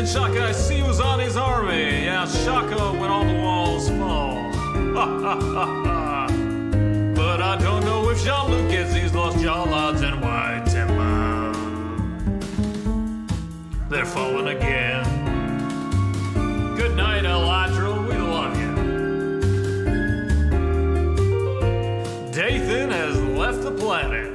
And Shaka, I see who's on his army. Yeah, Shaka when all the walls fall. But I don't know if Jean-Luc gets these lost jawlads and white timber. They're falling again. Good night, Elytra. We love you. Dathan has left the planet.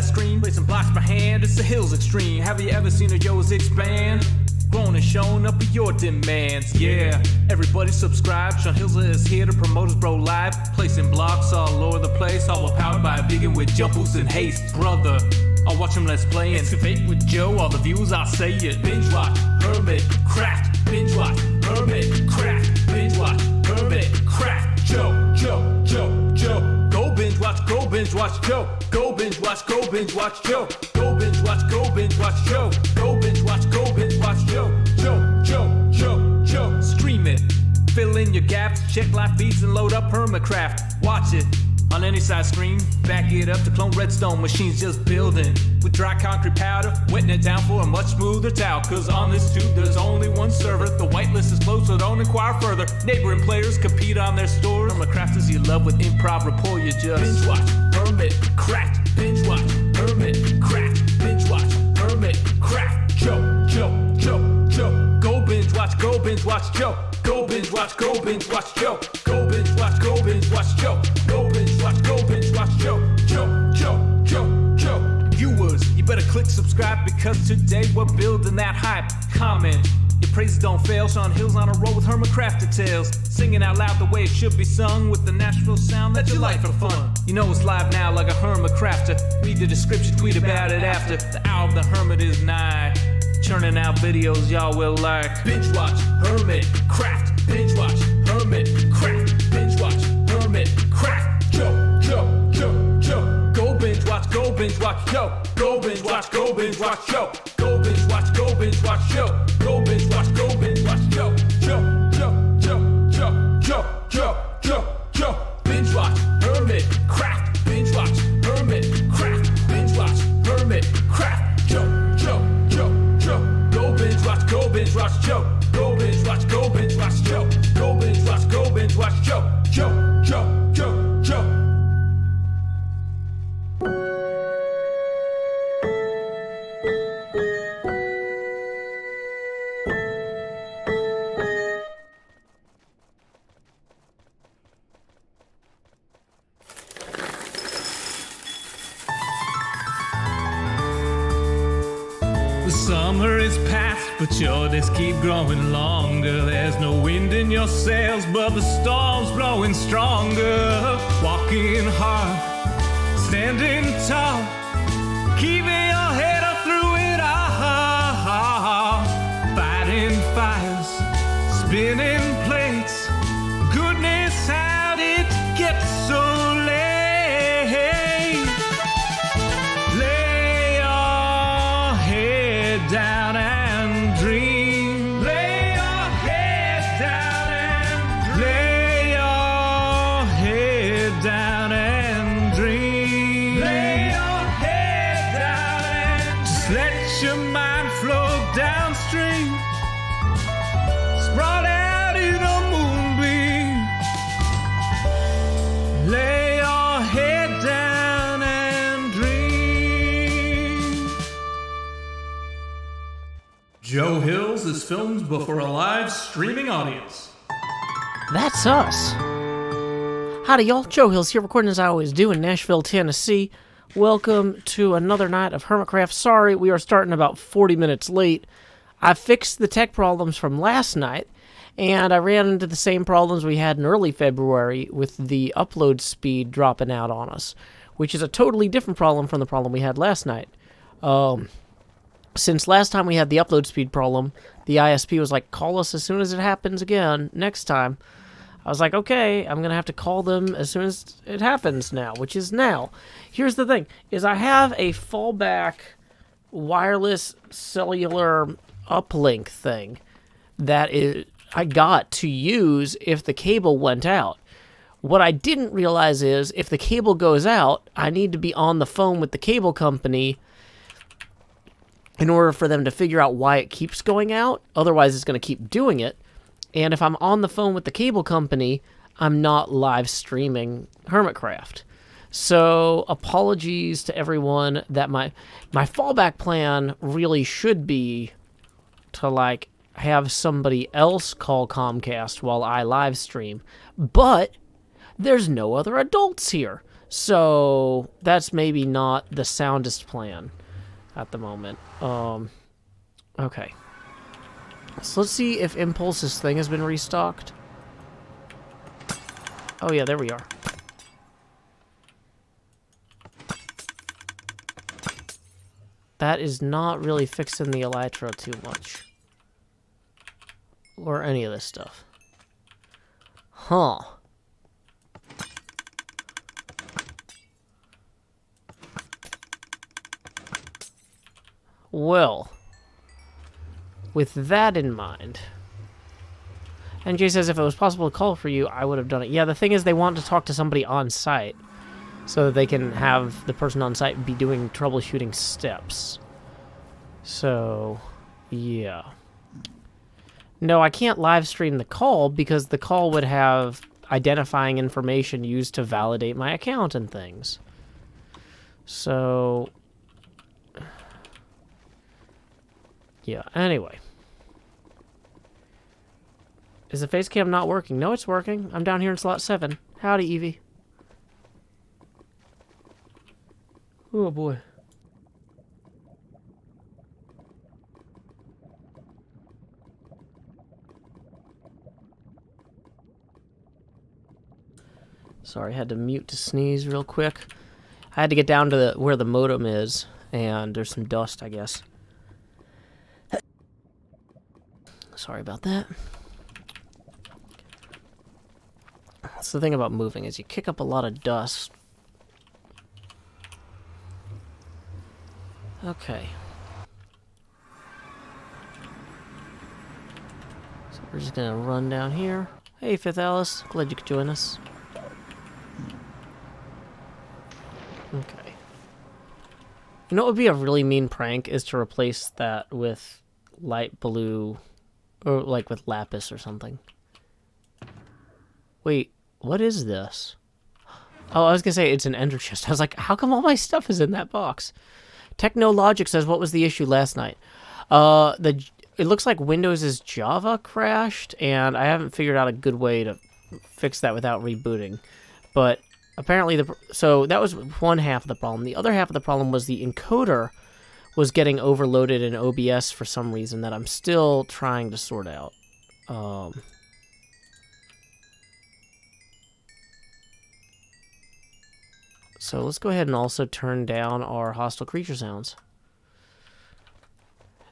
Screen, placing blocks per hand, it's the hills extreme. Have you ever seen a Yo's expand? Grown and shown up with your demands, yeah. Everybody subscribe, Sean Hills is here to promote his bro live. Placing blocks all over the place, all powered by a vegan with jump boost and haste. Brother, I'll watch him let's play and debate with Joe, all the views I'll say it. Binge watch, Hermticraft, binge watch, Hermticraft, binge watch, Hermticraft. Joe. Go binge watch, Joe. Go binge watch, Joe. Go binge watch, Joe. Go binge watch, Joe. Stream it. Fill in your gaps, check live feeds and load up Hermticraft. Watch it on any side screen. Back it up to clone redstone machines just building. With dry concrete powder, wetting it down for a much smoother towel. Cause on this tube there's only one server. The whitelist is closed, so don't inquire further. Neighboring players compete on their stores. Hermticrafters you love with improv rapport, you just binge watch, Hermticraft, binge watch, Hermticraft, binge watch, Hermticraft. Joe. Go binge watch, Joe. Go binge watch, Joe. Go binge watch, Joe. Go binge watch, Joe. Joe. Viewers, you better click subscribe because today we're building that hype. Comment, your praises don't fail. Sean Hill's on a roll with Hermticraft details. Singing out loud the way it should be sung with the Nashville sound that you like for fun. You know it's live now like a Hermticrafter. Read the description, tweet about it after. The hour of the Hermit is nigh. Churning out videos y'all will like. Binge watch, Hermticraft. Binge watch, Hermticraft. Binge watch, Hermticraft. Joe. Go binge watch, Joe. Go binge watch, Joe. Go binge watch, Joe. Go binge watch, Joe. Go binge watch, Joe. Binge watch, Hermticraft. Binge watch, Hermticraft. Binge watch, Hermticraft. Joe. Go binge watch, Joe. Go binge watch, Joe. Go binge watch, Joe. Go binge watch, Joe. The summer is past, but your days keep growing longer. There's no wind in your sails, but the storm's blowing stronger. Walking hard, standing tall, keeping your head up through it all. Fighting fires, spinning plates. Goodness, how did it get so late? Lay your head down and dream. Lay your head down and lay your head down and dream. Lay your head down and just let your mind flow downstream. Spread out in a moonbeam. Lay your head down and dream. Joe Hills is filmed before a live streaming audience. That's us. Howdy, y'all. Joe Hills here, recording as I always do in Nashville, Tennessee. Welcome to another night of Hermticraft. Sorry, we are starting about 40 minutes late. I fixed the tech problems from last night, and I ran into the same problems we had in early February with the upload speed dropping out on us, which is a totally different problem from the problem we had last night. Since last time we had the upload speed problem, the ISP was like, call us as soon as it happens again next time. I was like, okay, I'm going to have to call them as soon as it happens now, which is now. Here's the thing, is I have a fallback wireless cellular uplink thing that I got to use if the cable went out. What I didn't realize is if the cable goes out, I need to be on the phone with the cable company in order for them to figure out why it keeps going out. Otherwise, it's going to keep doing it. And if I'm on the phone with the cable company, I'm not live streaming Hermticraft. So apologies to everyone that my fallback plan really should be to like have somebody else call Comcast while I live stream. But there's no other adults here. So that's maybe not the soundest plan at the moment. Okay. So let's see if Impulse's thing has been restocked. Oh yeah, there we are. That is not really fixing the elytra too much. Or any of this stuff. Huh. Well, with that in mind, and Jay says if it was possible to call for you, I would have done it. Yeah, the thing is they want to talk to somebody on site so that they can have the person on site be doing troubleshooting steps. So, yeah. No, I can't live stream the call because the call would have identifying information used to validate my account and things. So, yeah, anyway. Is the face cam not working? No, it's working. I'm down here in slot 7. Howdy, Evie. Oh, boy. Sorry, I had to mute to sneeze real quick. I had to get down to where the modem is, and there's some dust, I guess. Sorry about that. That's the thing about moving, is you kick up a lot of dust. Okay. So we're just gonna run down here. Hey, Fifth Alice. Glad you could join us. Okay. You know what would be a really mean prank is to replace that with light blue, or like with lapis or something. Wait, what is this? Oh, I was gonna say it's an ender chest. I was like, how come all my stuff is in that box? Technologic says, what was the issue last night? It looks like Windows' Java crashed, and I haven't figured out a good way to fix that without rebooting. But apparently, so that was one half of the problem. The other half of the problem was the encoder was getting overloaded in OBS for some reason that I'm still trying to sort out. So let's go ahead and also turn down our hostile creature sounds.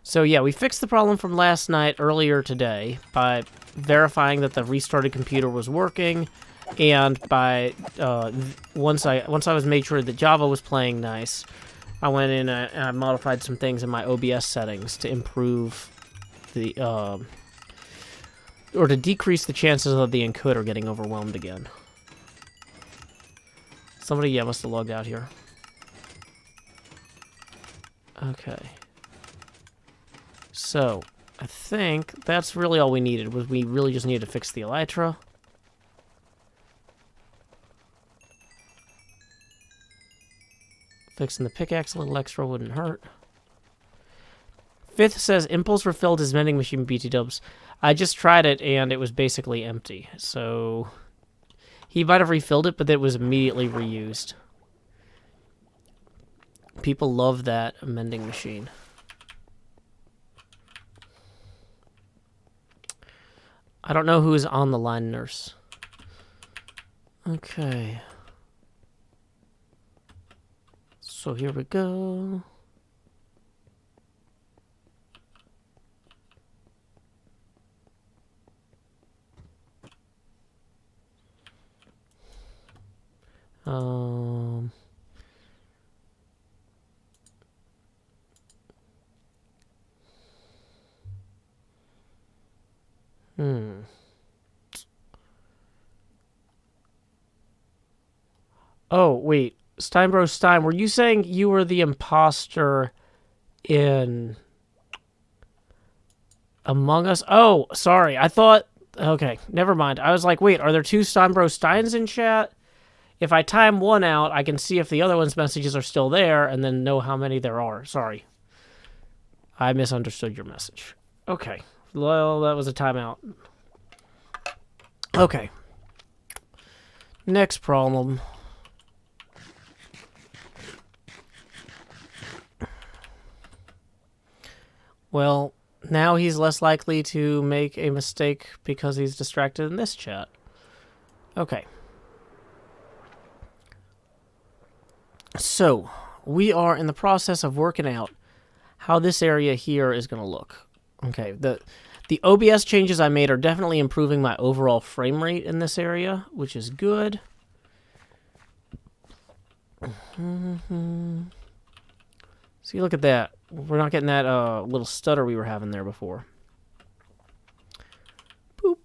So yeah, we fixed the problem from last night earlier today by verifying that the restarted computer was working, and by once I was made sure that Java was playing nice, I went in and I modified some things in my OBS settings to improve the or to decrease the chances of the encoder getting overwhelmed again. Somebody, yeah, must have logged out here. Okay. So, I think that's really all we needed, was we really just needed to fix the elytra. Fixing the pickaxe a little extra wouldn't hurt. Fifth says, Impulse refilled his vending machine BT dubs. I just tried it, and it was basically empty, so he might have refilled it, but it was immediately reused. People love that vending machine. I don't know who is on the line, nurse. Okay. So here we go. Um... Oh, wait. Steinbro Stein, were you saying you were the imposter in Among Us? Oh, sorry. I thought... Okay, never mind. I was like, wait, are there two Steinbro Steins in chat? If I time one out, I can see if the other one's messages are still there and then know how many there are. Sorry. I misunderstood your message. Okay. Well, that was a timeout. Okay. Next problem. Well, now he's less likely to make a mistake because he's distracted in this chat. Okay. So, we are in the process of working out how this area here is going to look. Okay, the OBS changes I made are definitely improving my overall frame rate in this area, which is good. See, look at that. We're not getting that little stutter we were having there before. Boop.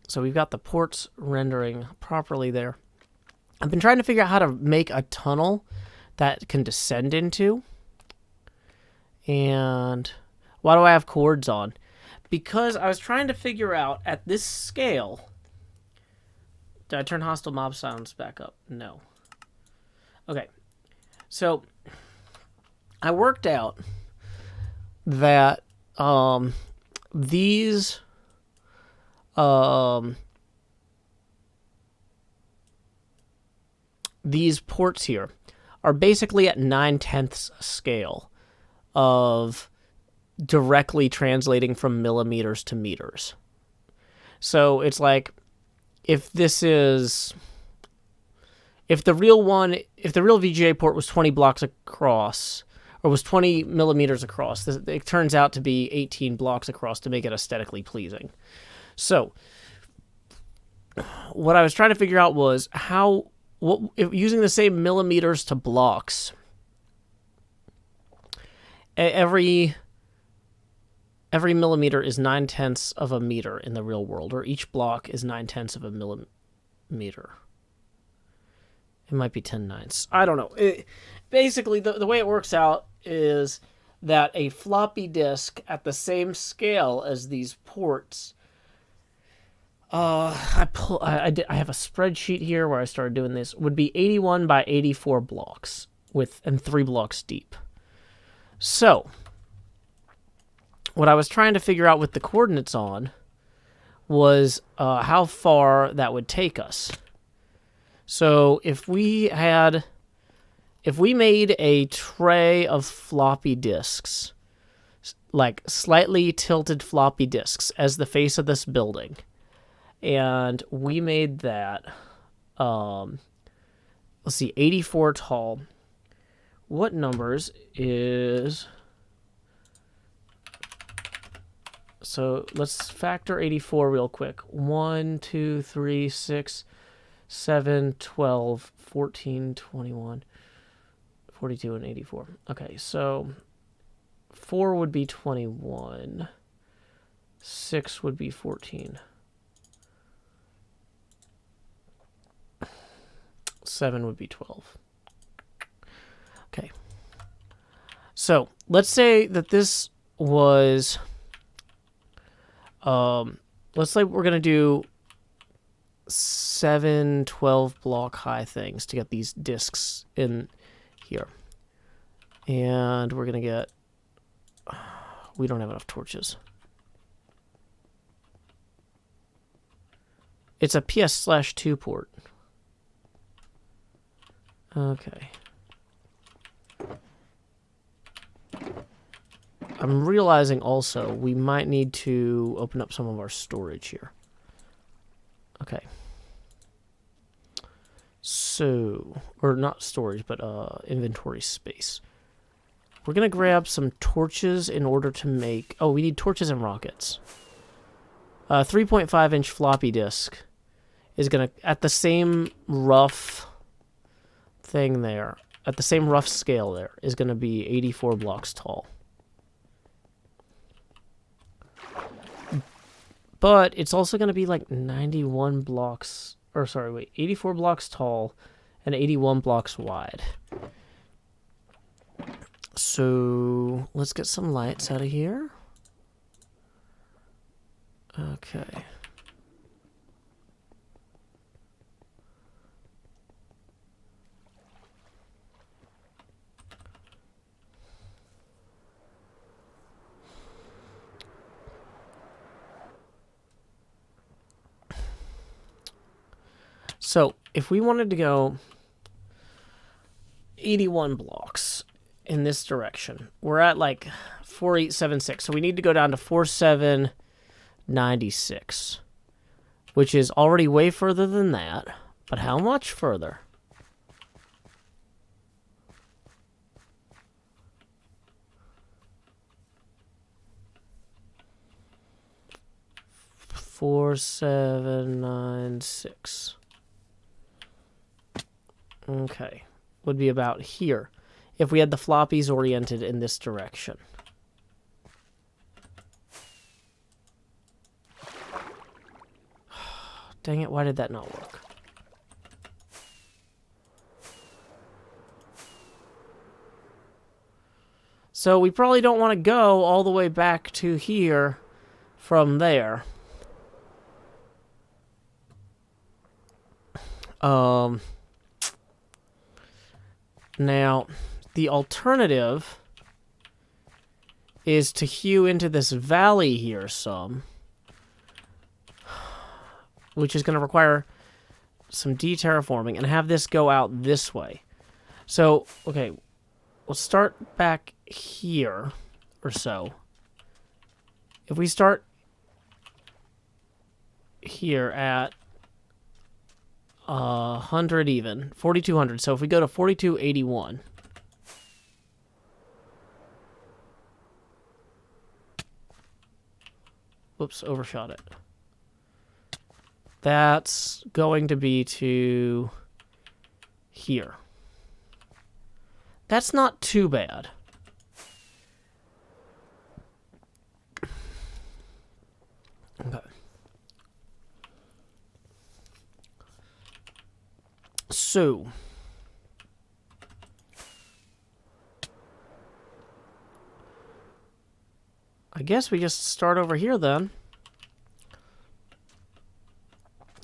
So we've got the ports rendering properly there. I've been trying to figure out how to make a tunnel that can descend into. And why do I have cords on? Because I was trying to figure out at this scale... Did I turn hostile mob sounds back up? No. Okay. So, I worked out that these ports here are basically at 9/10 scale of directly translating from millimeters to meters. So it's like if this is... If the real VGA port was 20 blocks across, or was 20 millimeters across, it turns out to be 18 blocks across to make it aesthetically pleasing. So, what I was trying to figure out was if using the same millimeters to blocks, every millimeter is 9/10 of a meter in the real world, or each block is 9/10 of a millimeter. It might be 10/9. I don't know. Basically, the way it works out is that a floppy disk at the same scale as these ports. I have a spreadsheet here where I started doing this. Would be 81 by 84 blocks and 3 blocks deep. So, what I was trying to figure out with the coordinates on was how far that would take us. So if we made a tray of floppy disks, like slightly tilted floppy disks as the face of this building, and we made that, let's see, 84 tall. What numbers is... So let's factor 84 real quick. 1, 2, 3, 6... 7, 12, 14, 21, 42, and 84. Okay, so 4 would be 21. 6 would be 14. 7 would be 12. Okay. So, let's say that this was... let's say we're going to do 7 12 block high things to get these discs in here. And we're going to get... We don't have enough torches. It's a PS/2 port. Okay. I'm realizing also we might need to open up some of our storage here. Okay. So, or not storage, but inventory space. We're going to grab some torches in order to make... Oh, we need torches and rockets. 3.5-inch floppy disk is going to, at the same rough thing there, at the same rough scale there, is going to be 84 blocks tall. But it's also going to be like 91 blocks, or sorry, wait, 84 blocks tall and 81 blocks wide. So let's get some lights out of here. Okay. So if we wanted to go 81 blocks in this direction, we're at like 4876. So we need to go down to 4796, which is already way further than that. But how much further? Four, 796. Okay, would be about here if we had the floppies oriented in this direction. Dang it, why did that not work? So we probably don't want to go all the way back to here from there. Now, the alternative is to hew into this valley here some, which is going to require some de-terraforming, and have this go out this way. So, okay, we'll start back here or so. If we start here at 100 even, 4200. So if we go to 4281, whoops, overshot it. That's going to be to here. That's not too bad. Okay. So, I guess we just start over here then.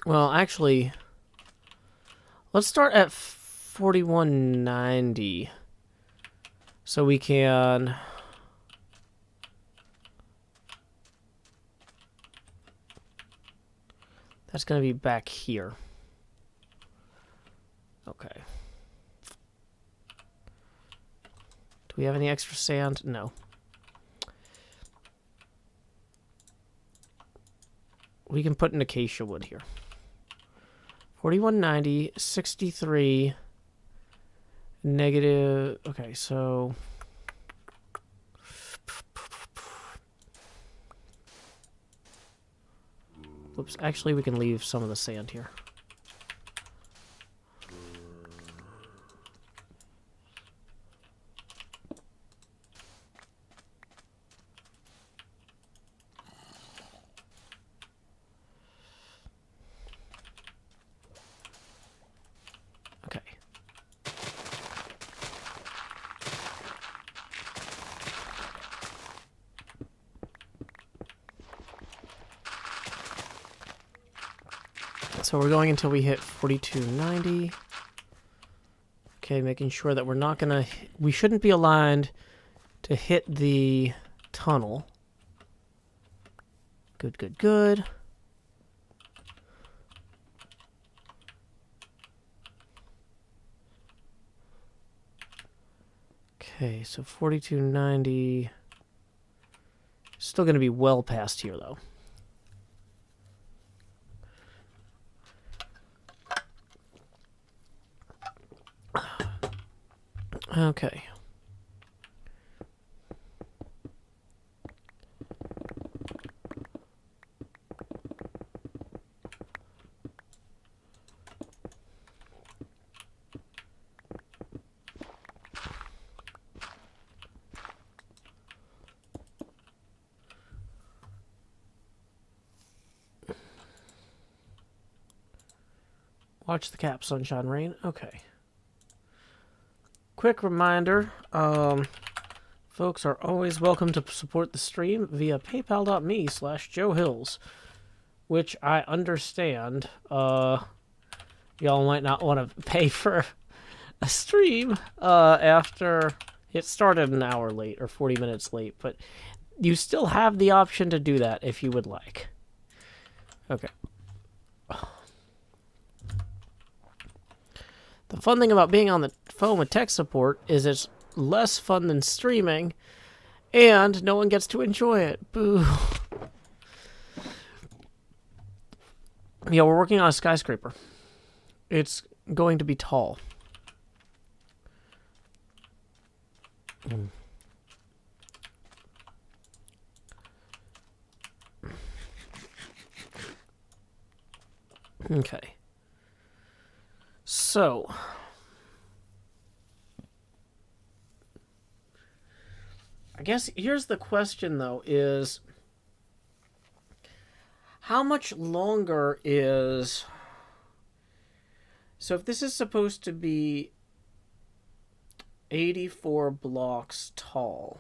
Well, actually, let's start at 4190. So we can... That's going to be back here. Okay. Do we have any extra sand? No. We can put an acacia wood here. 4190, 63, negative... Okay, so... Whoops, actually we can leave some of the sand here. Okay. So we're going until we hit 4290. Okay, making sure that we're not gonna... We shouldn't be aligned to hit the tunnel. Good, good, good. Okay, so 4290. Still gonna be well past here, though. Okay. Watch the cap, sunshine, rain. Okay. Quick reminder, folks are always welcome to support the stream via paypal.me/JoeHills, which I understand, y'all might not want to pay for a stream, after it started an hour late or 40 minutes late, but you still have the option to do that if you would like. Okay. The fun thing about being on the phone with tech support is it's less fun than streaming, and no one gets to enjoy it. Boo. Yeah, we're working on a skyscraper. It's going to be tall. Okay. So, I guess here's the question, though, is how much longer is... So if this is supposed to be 84 blocks tall,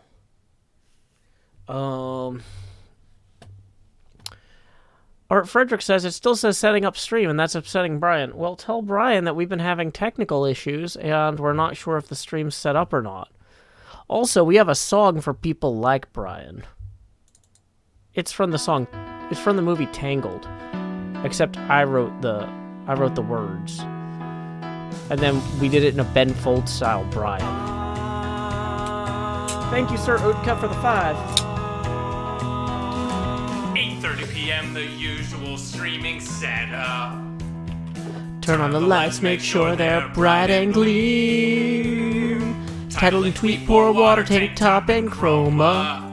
Art Frederick says it still says setting up stream, and that's upsetting Brian. Well, tell Brian that we've been having technical issues, and we're not sure if the stream's set up or not. Also, we have a song for people like Brian. It's from the movie Tangled, except I wrote the words, and then we did it in a Ben Folds style, Brian. Thank you, Sir Oatka, for the 5. 8:30 p.m. the usual streaming setup. Turn on the lights, make sure they're bright and gleam. Title and tweet, pour water, tank top, and chroma.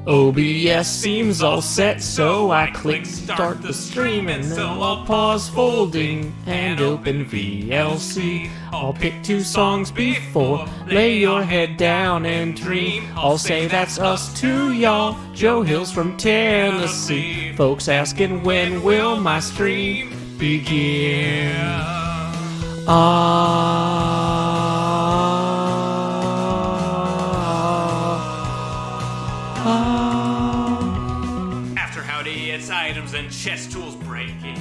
OBS seems all set, so I click start the stream, and then I'll pause folding and open VLC. I'll pick 2 songs before, lay your head down and dream. I'll say that's us to y'all, Joe Hills from Tennessee. Folks asking when will my stream begin? After howdy, it's items and chess tools breaking.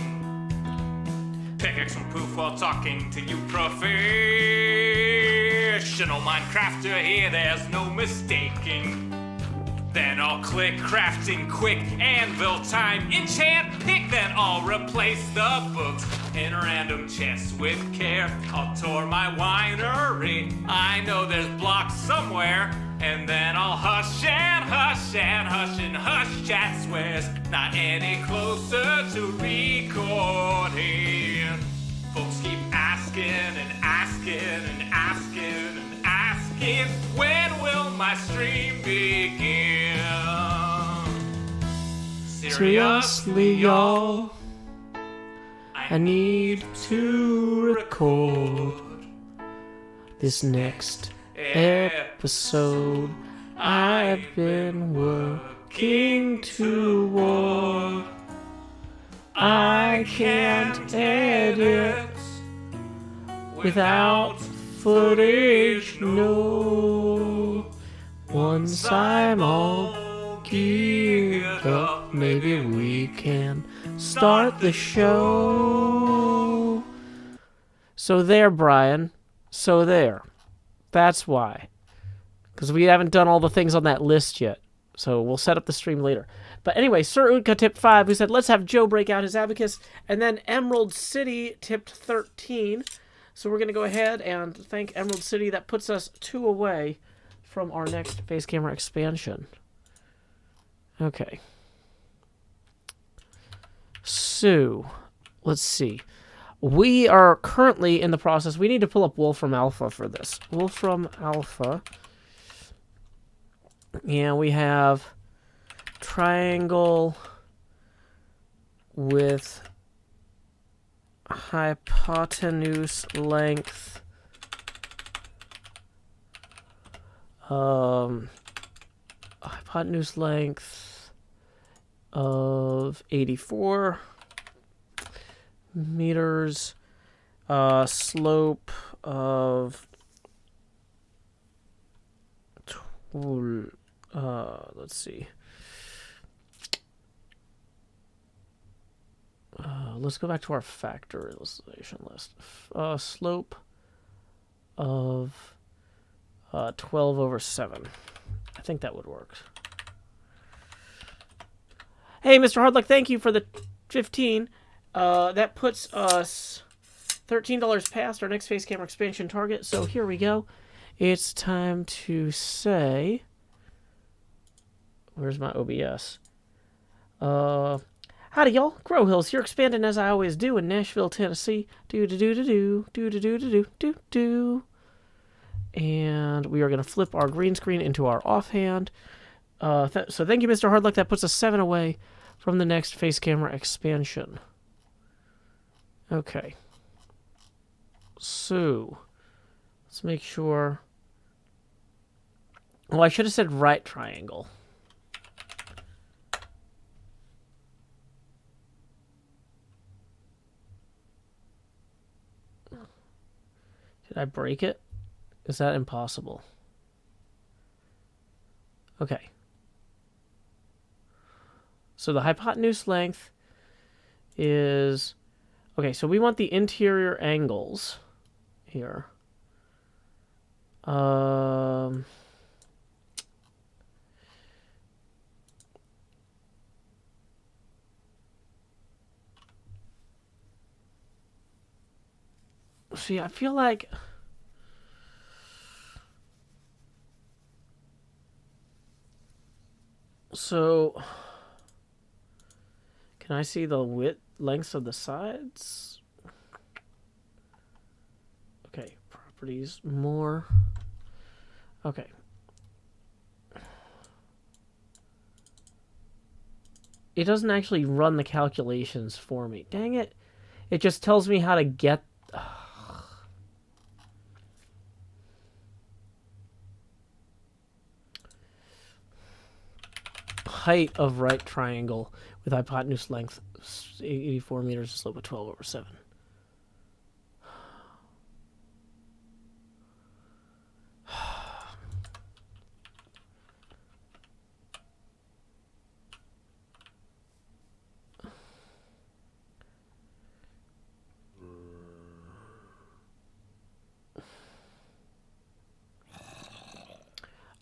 Pickaxe from poof while talking to you professional Minecrafter here, there's no mistaking. Then I'll click crafting quick, anvil time, enchant, pick, then I'll replace the books in random chests with care. I'll tour my winery, I know there's blocks somewhere, and then I'll hush and hush and hush and hush chat swears, not any closer to recording. Folks keep asking and asking and asking and asking, when will my stream begin? Seriously, y'all, I need to record this next episode. I've been working toward. I can't edit without footage, no. Once I'm all geared up, maybe we can start the show. So there, Brian. So there. That's why. Because we haven't done all the things on that list yet. So we'll set up the stream later. But anyway, Sir Utka tipped 5, who said, let's have Joe break out his abacus. And then Emerald City tipped 13. So we're going to go ahead and thank Emerald City. That puts us 2 away from our next face camera expansion. Okay. So, let's see. We are currently in the process. We need to pull up Wolfram Alpha for this. Wolfram Alpha. Yeah, we have triangle with hypotenuse length hypotenuse length of 84 meters Slope of let's see. Let's go back to our factorization list. Slope of 12 over 7. I think that would work. Hey, Mr. Hardluck, thank you for the 15. That puts us $13 past our next face camera expansion target. So here we go. It's time to say... Where's my OBS? Howdy, y'all. Grow Hills here, expanding as I always do in Nashville, Tennessee. Do-do-do-do-do. And we are going to flip our green screen into our offhand. So thank you, Mr. Hardluck. That puts us 7 away from the next face camera expansion. Okay. So, let's make sure... Oh, I should have said right triangle. Did I break it? Is that impossible? Okay. So the hypotenuse length is... Okay, so we want the interior angles here. See, I feel like... So... Can I see the lengths of the sides? Okay, properties, more. Okay. It doesn't actually run the calculations for me. Dang it. It just tells me how to get... height of right triangle with hypotenuse length 84 meters, slope of 12 over 7.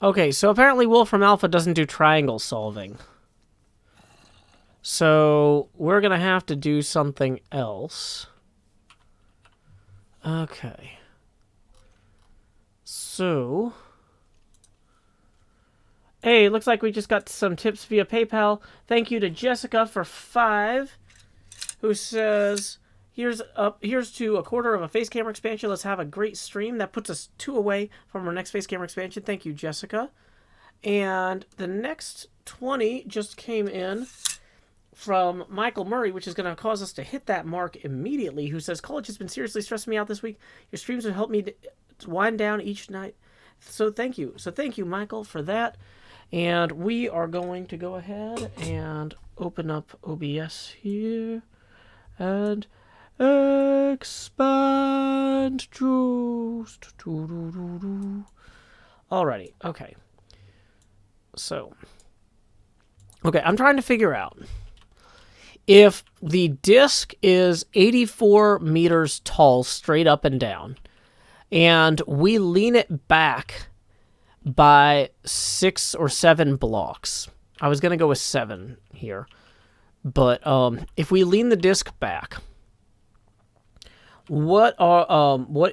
Okay, so apparently Wolfram Alpha doesn't do triangle solving. So we're going to have to do something else. Okay. So... Hey, looks like we just got some tips via PayPal. Thank you to Jessica for 5, who says... Here's to a quarter of a face camera expansion. Let's have a great stream. That puts us 2 away from our next face camera expansion. Thank you, Jessica. And the next 20 just came in from Michael Murray, which is going to cause us to hit that mark immediately, who says, college has been seriously stressing me out this week. Your streams have helped me to wind down each night. So thank you. So thank you, Michael, for that. And we are going to go ahead and open up OBS here. And... expand juice. Alrighty, okay. So, okay, I'm trying to figure out if the disc is 84 meters tall straight up and down, and we lean it back by 6 or 7 blocks. I was going to go with 7 here. But if we lean the disc back, what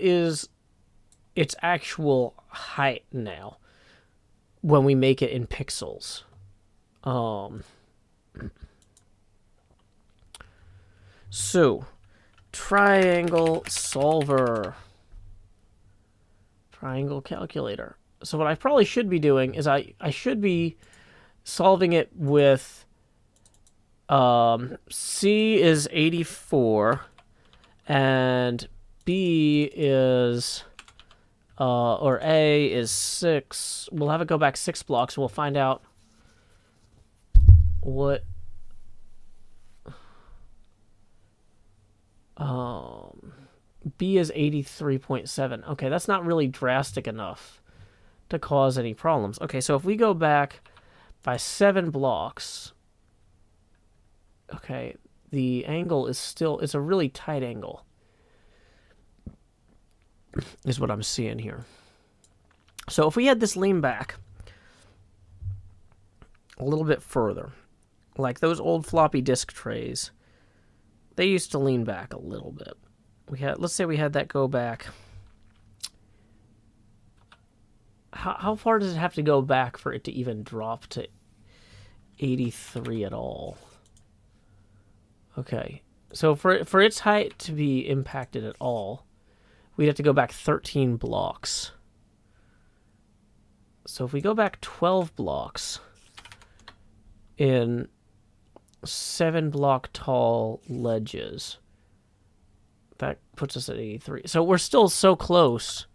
is its actual height now when we make it in pixels? So, triangle solver, triangle calculator. So what I probably should be doing is I should be solving it with C is 84 and B is or A is 6. We'll have it go back 6 blocks and we'll find out what B is 83.7. Okay, that's not really drastic enough to cause any problems. Okay, so if we go back by 7 blocks, okay, the angle is still, it's a really tight angle, is what I'm seeing here. So if we had this lean back a little bit further, like those old floppy disk trays, they used to lean back a little bit. Let's say we had that go back. How far does it have to go back for it to even drop to 83 at all? Okay, so for its height to be impacted at all, we'd have to go back 13 blocks. So if we go back 12 blocks in 7-block tall ledges, that puts us at 83. So we're still so close.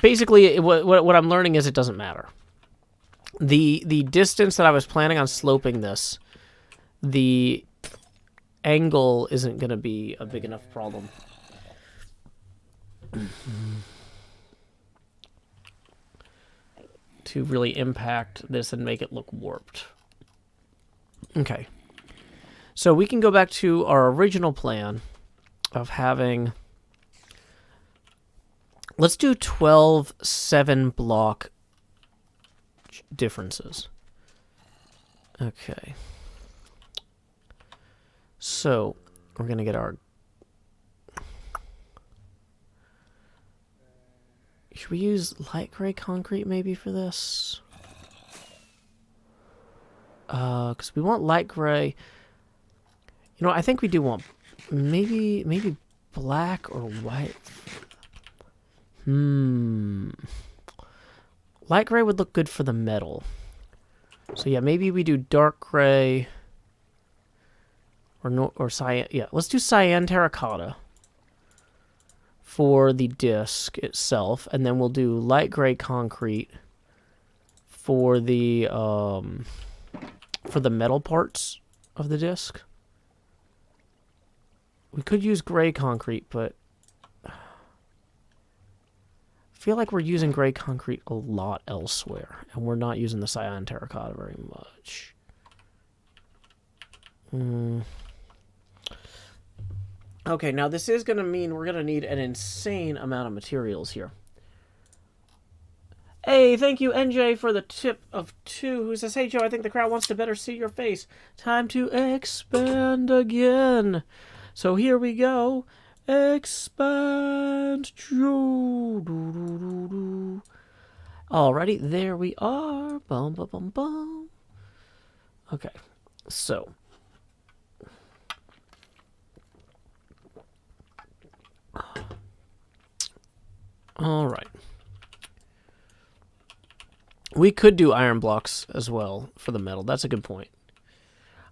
Basically, what I'm learning is it doesn't matter. The distance that I was planning on sloping this, the angle isn't going to be a big enough problem. To really impact this and make it look warped. Okay. So we can go back to our original plan of having... Let's do 12 7-block differences. Okay. So, we're going to get our... Should we use light gray concrete maybe for this? Because we want light gray. You know, I think we do want maybe black or white. Light gray would look good for the metal. So yeah, maybe we do dark gray or cyan. Yeah, let's do cyan terracotta for the disc itself, and then we'll do light gray concrete for the metal parts of the disc. We could use gray concrete, but I feel like we're using gray concrete a lot elsewhere, and we're not using the cyan terracotta very much. Okay, now this is going to mean we're going to need an insane amount of materials here. Hey, thank you, NJ, for the tip of 2, who says, hey, Joe, I think the crowd wants to better see your face. Time to expand again. So here we go. Expand. Alrighty, there we are. Bum, bum, bum, bum. Okay, so... Alright. We could do iron blocks as well for the metal. That's a good point.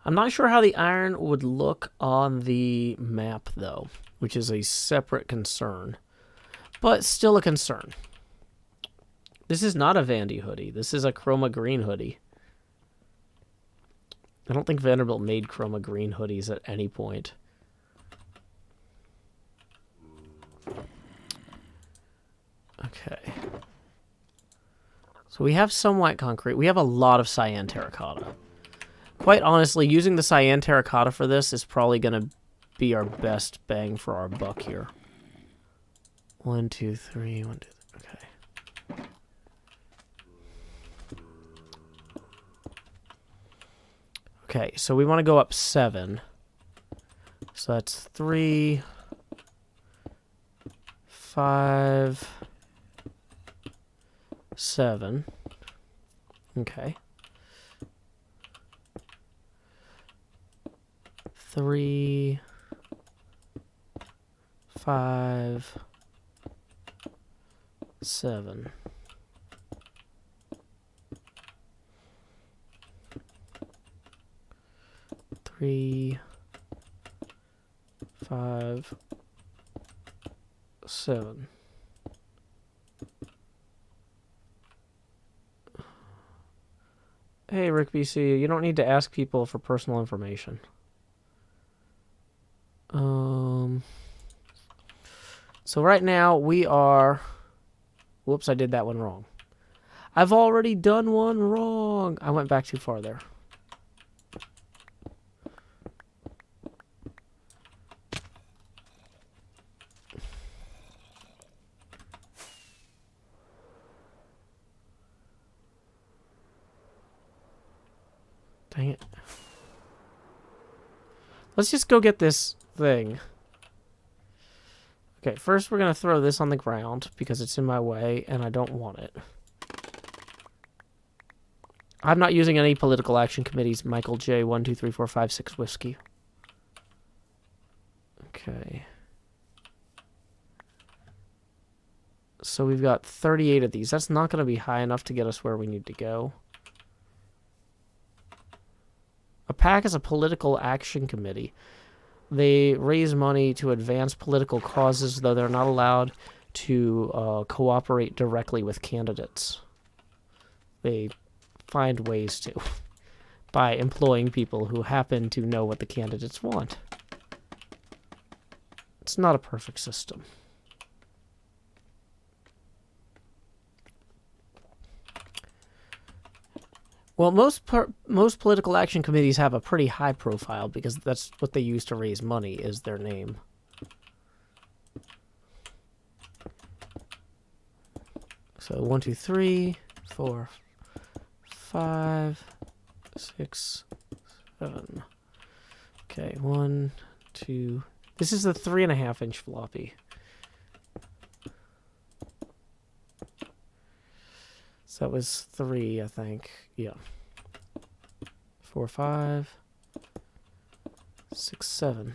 I'm not sure how the iron would look on the map, though, which is a separate concern. But still a concern. This is not a Vandy hoodie. This is a chroma green hoodie. I don't think Vanderbilt made chroma green hoodies at any point. Okay. So we have some white concrete. We have a lot of cyan terracotta. Quite honestly, using the cyan terracotta for this is probably going to be our best bang for our buck here. 1, 2, 3, 1, 2, 3. Okay. Okay, so we want to go up 7. So that's 3, 5, 7. Okay. 3, 5, 7. Three, 5, 7. Hey, Rick BC, you don't need to ask people for personal information. So right now we are... Whoops, I did that one wrong. I've already done one wrong. I went back too far there. Dang it. Let's just go get this thing. Okay, first we're going to throw this on the ground because it's in my way and I don't want it. I'm not using any political action committees. Michael J. 1, 2, 3, 4, 5, 6 whiskey. Okay. So we've got 38 of these. That's not going to be high enough to get us where we need to go. A PAC is a political action committee. They raise money to advance political causes, though they're not allowed to cooperate directly with candidates. They find ways to by employing people who happen to know what the candidates want. It's not a perfect system. Well, most political action committees have a pretty high profile because that's what they use to raise money, is their name. So 1, 2, 3, 4, 5, 6, 7. Okay, 1, 2. This is the 3.5-inch floppy. So that was 3, I think. Yeah. 4, 5, 6, 7.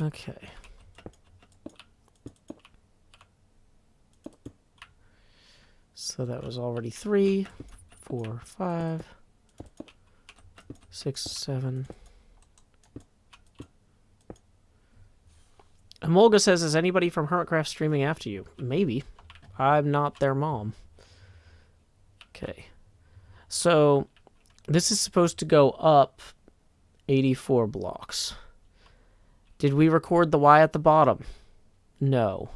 Okay. So that was already 3, 4, 5, 6, 7. Amolga says, is anybody from Hermticraft streaming after you? Maybe. I'm not their mom. Okay. So this is supposed to go up 84 blocks. Did we record the Y at the bottom? No.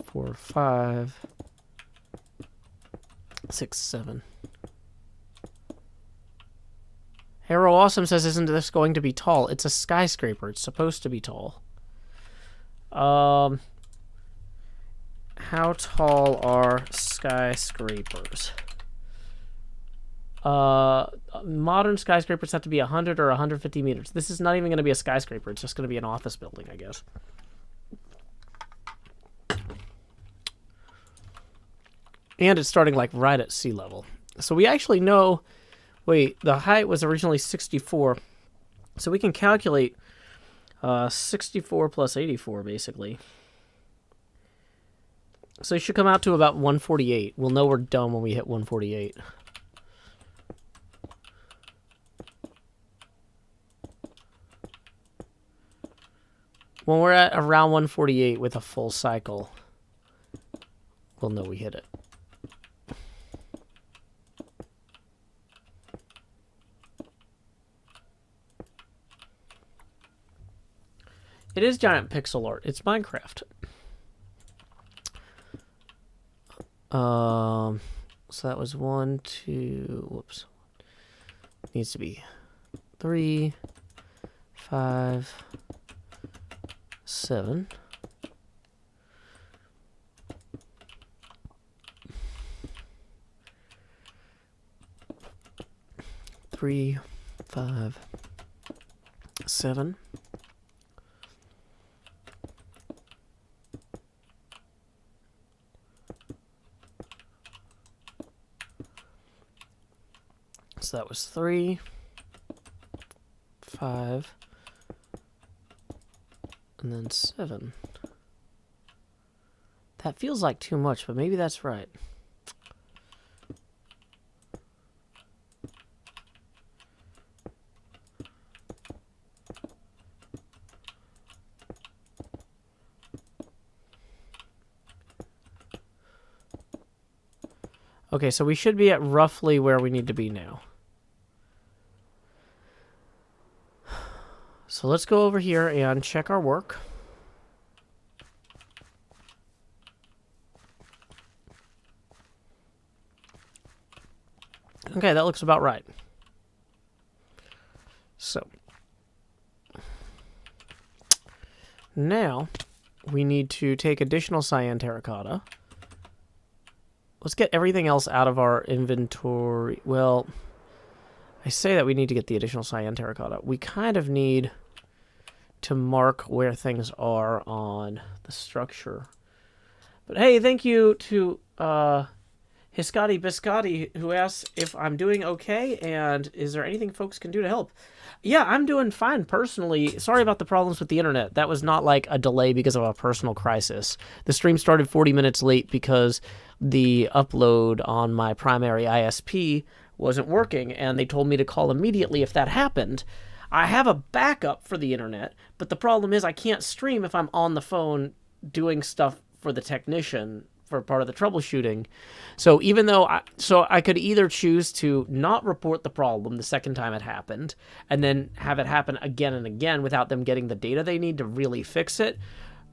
Four, 5, 6, 7. Hero Awesome says, isn't this going to be tall? It's a skyscraper. It's supposed to be tall. How tall are skyscrapers? Modern skyscrapers have to be 100 or 150 meters. This is not even going to be a skyscraper. It's just going to be an office building, I guess. And it's starting like right at sea level. So we actually know... Wait, the height was originally 64. So we can calculate 64 plus 84, basically. So it should come out to about 148. We'll know we're done when we hit 148. When we're at around 148 with a full cycle, we'll know we hit it. It is giant pixel art. It's Minecraft. So that was 1, 2. Whoops. Needs to be 3, 5, 7. Three, 5, 7. So that was 3, 5, and then 7. That feels like too much, but maybe that's right. Okay, so we should be at roughly where we need to be now. So let's go over here and check our work. Okay, that looks about right. So now we need to take additional cyan terracotta. Let's get everything else out of our inventory. Well, I say that we need to get the additional cyan terracotta. We kind of need to mark where things are on the structure. But hey, thank you to Hiscotti Biscotti, who asks if I'm doing okay and is there anything folks can do to help. Yeah, I'm doing fine personally. Sorry about the problems with the internet. That was not like a delay because of a personal crisis. The stream started 40 minutes late because the upload on my primary ISP wasn't working, and they told me to call immediately if that happened. I have a backup for the internet, but the problem is I can't stream if I'm on the phone doing stuff for the technician for part of the troubleshooting. So even though I could either choose to not report the problem the second time it happened and then have it happen again and again without them getting the data they need to really fix it,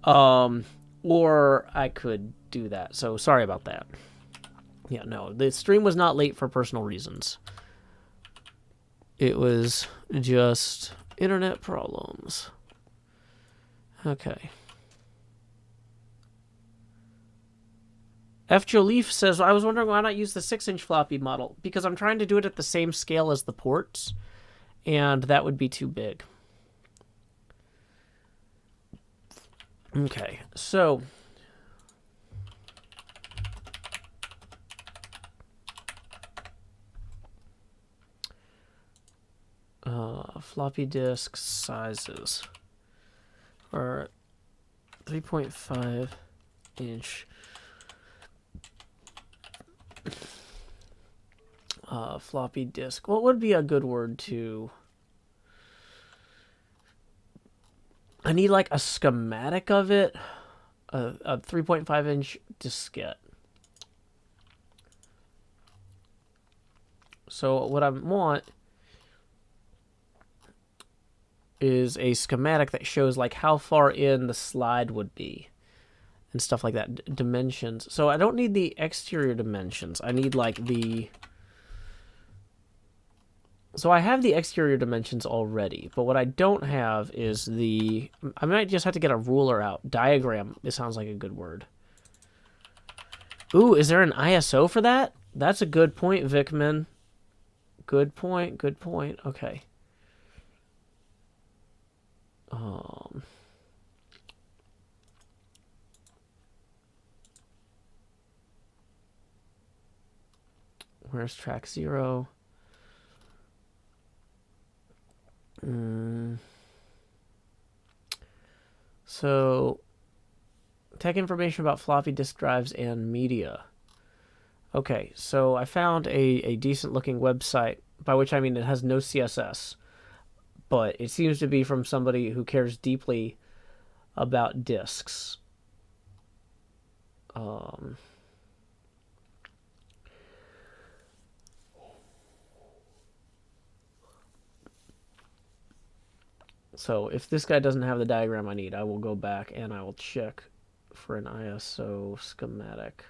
or I could do that. So sorry about that. Yeah, no, the stream was not late for personal reasons. It was just internet problems. Okay. F. Joliffe says, I was wondering why not use the 6-inch floppy model, because I'm trying to do it at the same scale as the ports, and that would be too big. Okay, so floppy disk sizes are 3.5 inch floppy disk. What would be a good word to... I need like a schematic of it. A 3.5 inch diskette. So what I want is a schematic that shows like how far in the slide would be and stuff like that. Dimensions. So I don't need the exterior dimensions. I need like the... So I have the exterior dimensions already, but what I don't have is the... I might just have to get a ruler out. Diagram. It sounds like a good word. Ooh, is there an ISO for that? That's a good point, Vickman. Good point, good point. Okay. Where's track 0? So, tech information about floppy disk drives and media. Okay, so I found a decent looking website, by which I mean it has no CSS, but it seems to be from somebody who cares deeply about disks. So if this guy doesn't have the diagram I need, I will go back and I will check for an ISO schematic.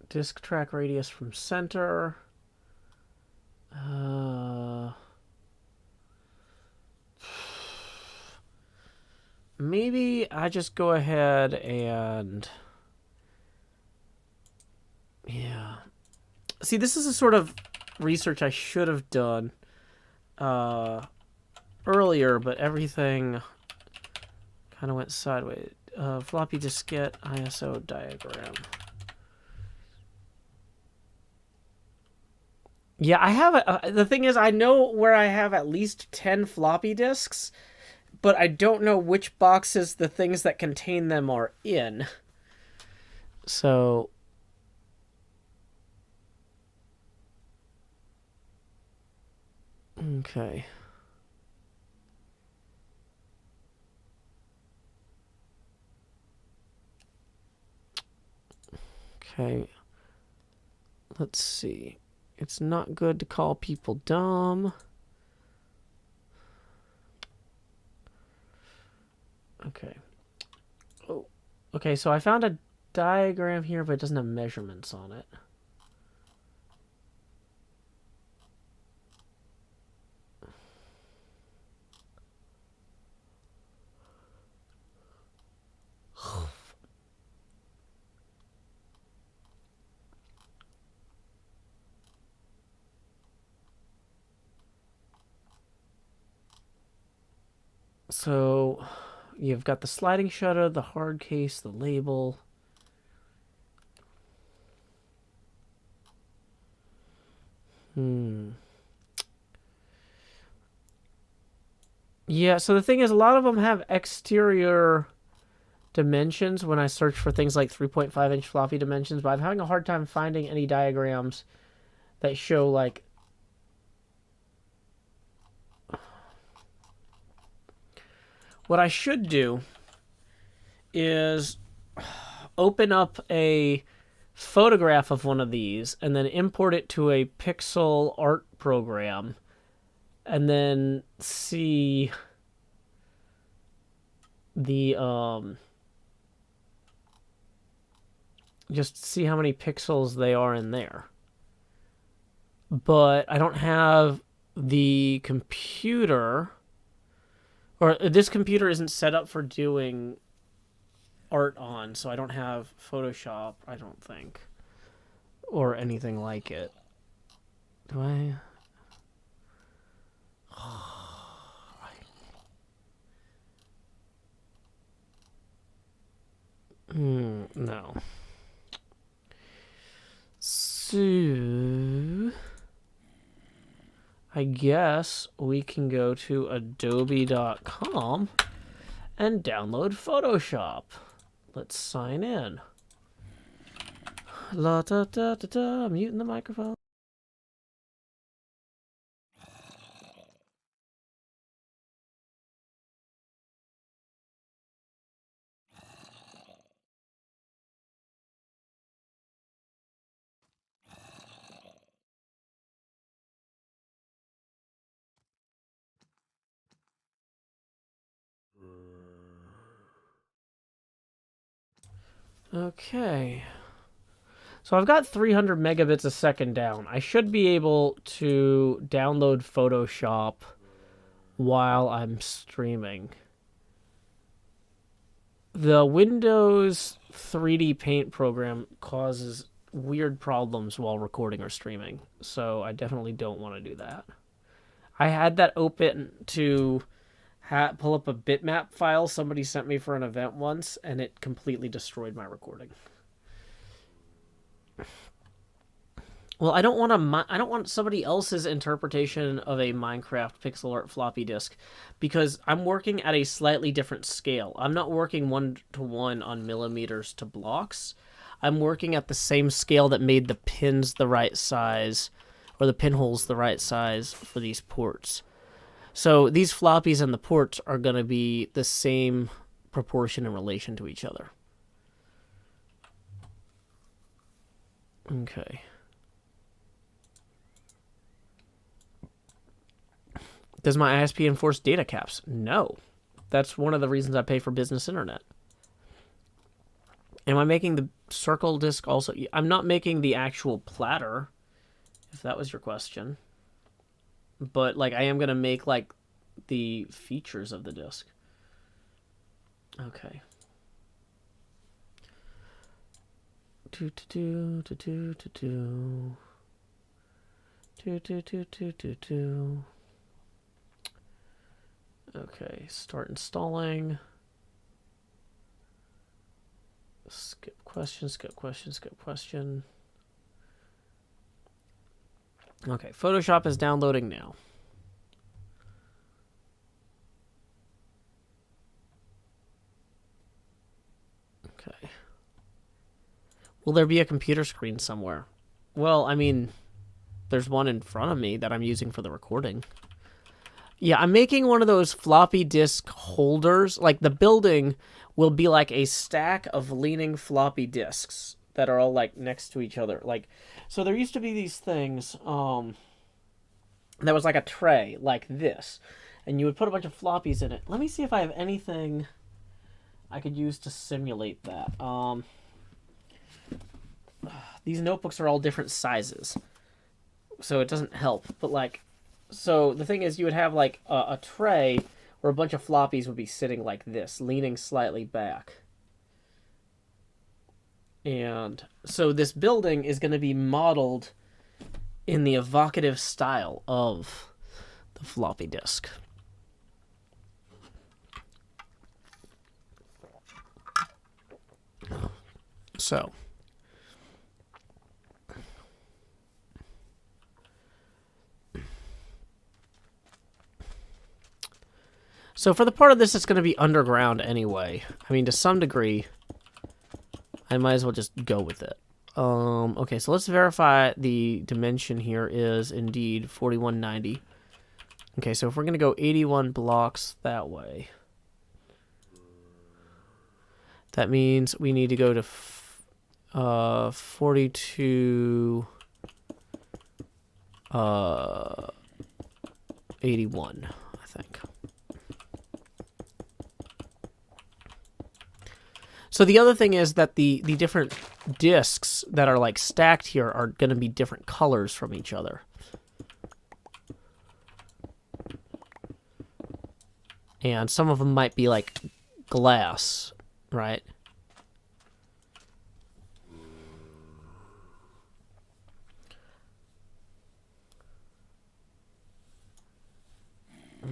Disk track radius from center. Maybe I just go ahead and... Yeah. See, this is a sort of research I should have done earlier, but everything kind of went sideways. Floppy diskette ISO diagram. Yeah, I have the thing is, I know where I have at least 10 floppy disks, but I don't know which boxes the things that contain them are in. So... Okay. Okay. Let's see. It's not good to call people dumb. Okay. Oh. Okay, so I found a diagram here, but it doesn't have measurements on it. So you've got the sliding shutter, the hard case, the label. Yeah, so the thing is, a lot of them have exterior dimensions when I search for things like 3.5-inch floppy dimensions, but I'm having a hard time finding any diagrams that show, like... What I should do is open up a photograph of one of these and then import it to a pixel art program and then see the just see how many pixels they are in there. But I don't have the computer, or this computer isn't set up for doing art on, so I don't have Photoshop, I don't think, or anything like it. Do I? No. So I guess we can go to adobe.com and download Photoshop. Let's sign in. La da da da da, muting the microphone. Okay. So I've got 300 megabits a second down. I should be able to download Photoshop while I'm streaming. The Windows 3D Paint program causes weird problems while recording or streaming, so I definitely don't want to do that. I had that open to pull up a bitmap file somebody sent me for an event once, and it completely destroyed my recording. Well, I don't want somebody else's interpretation of a Minecraft pixel art floppy disk, because I'm working at a slightly different scale. I'm not working 1-to-1 on millimeters to blocks. I'm working at the same scale that made the pins the right size, or the pinholes the right size for these ports. So these floppies and the ports are going to be the same proportion in relation to each other. Okay. Does my ISP enforce data caps? No. That's one of the reasons I pay for business internet. Am I making the circle disk also? I'm not making the actual platter, if that was your question. But, like, I am going to make, like, the features of the disk. Okay. Okay, start installing. Skip question, skip question, skip question. Okay, Photoshop is downloading now. Okay. Will there be a computer screen somewhere? Well, I mean, there's one in front of me that I'm using for the recording. Yeah, I'm making one of those floppy disk holders. Like, the building will be like a stack of leaning floppy disks that are all, like, next to each other. Like, so there used to be these things, that was like a tray, like this. And you would put a bunch of floppies in it. Let me see if I have anything I could use to simulate that. These notebooks are all different sizes, so it doesn't help. But, like, so the thing is, you would have, like, a tray where a bunch of floppies would be sitting like this, leaning slightly back. And so this building is going to be modeled in the evocative style of the floppy disk. So for the part of this, it's going to be underground anyway. I mean, to some degree, I might as well just go with it. Okay, so let's verify the dimension here is indeed 4190. Okay, so if we're going to go 81 blocks that way, that means we need to go to 42 81, I think. So the other thing is that the different discs that are, like, stacked here are going to be different colors from each other. And some of them might be, like, glass, right?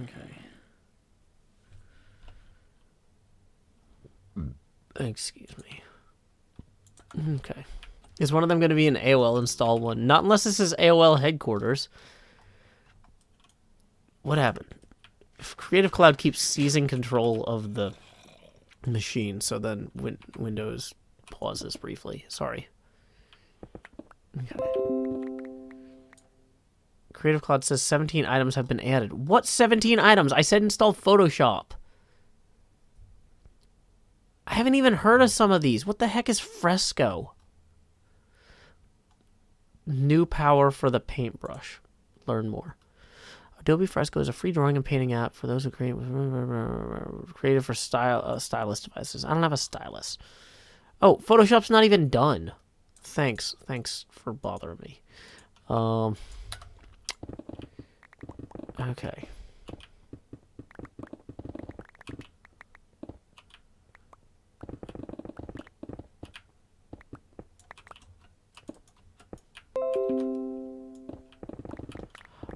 Okay. Excuse me. Okay. Is one of them going to be an AOL install one? Not unless this is AOL headquarters. What happened? If Creative Cloud keeps seizing control of the machine, so then Windows pauses briefly. Sorry. Okay. Creative Cloud says 17 items have been added. What 17 items? I said install Photoshop. I haven't even heard of some of these. What the heck is Fresco? New power for the paintbrush. Learn more. Adobe Fresco is a free drawing and painting app for those who created for stylus devices. I don't have a stylus. Oh, Photoshop's not even done. Thanks for bothering me. Okay.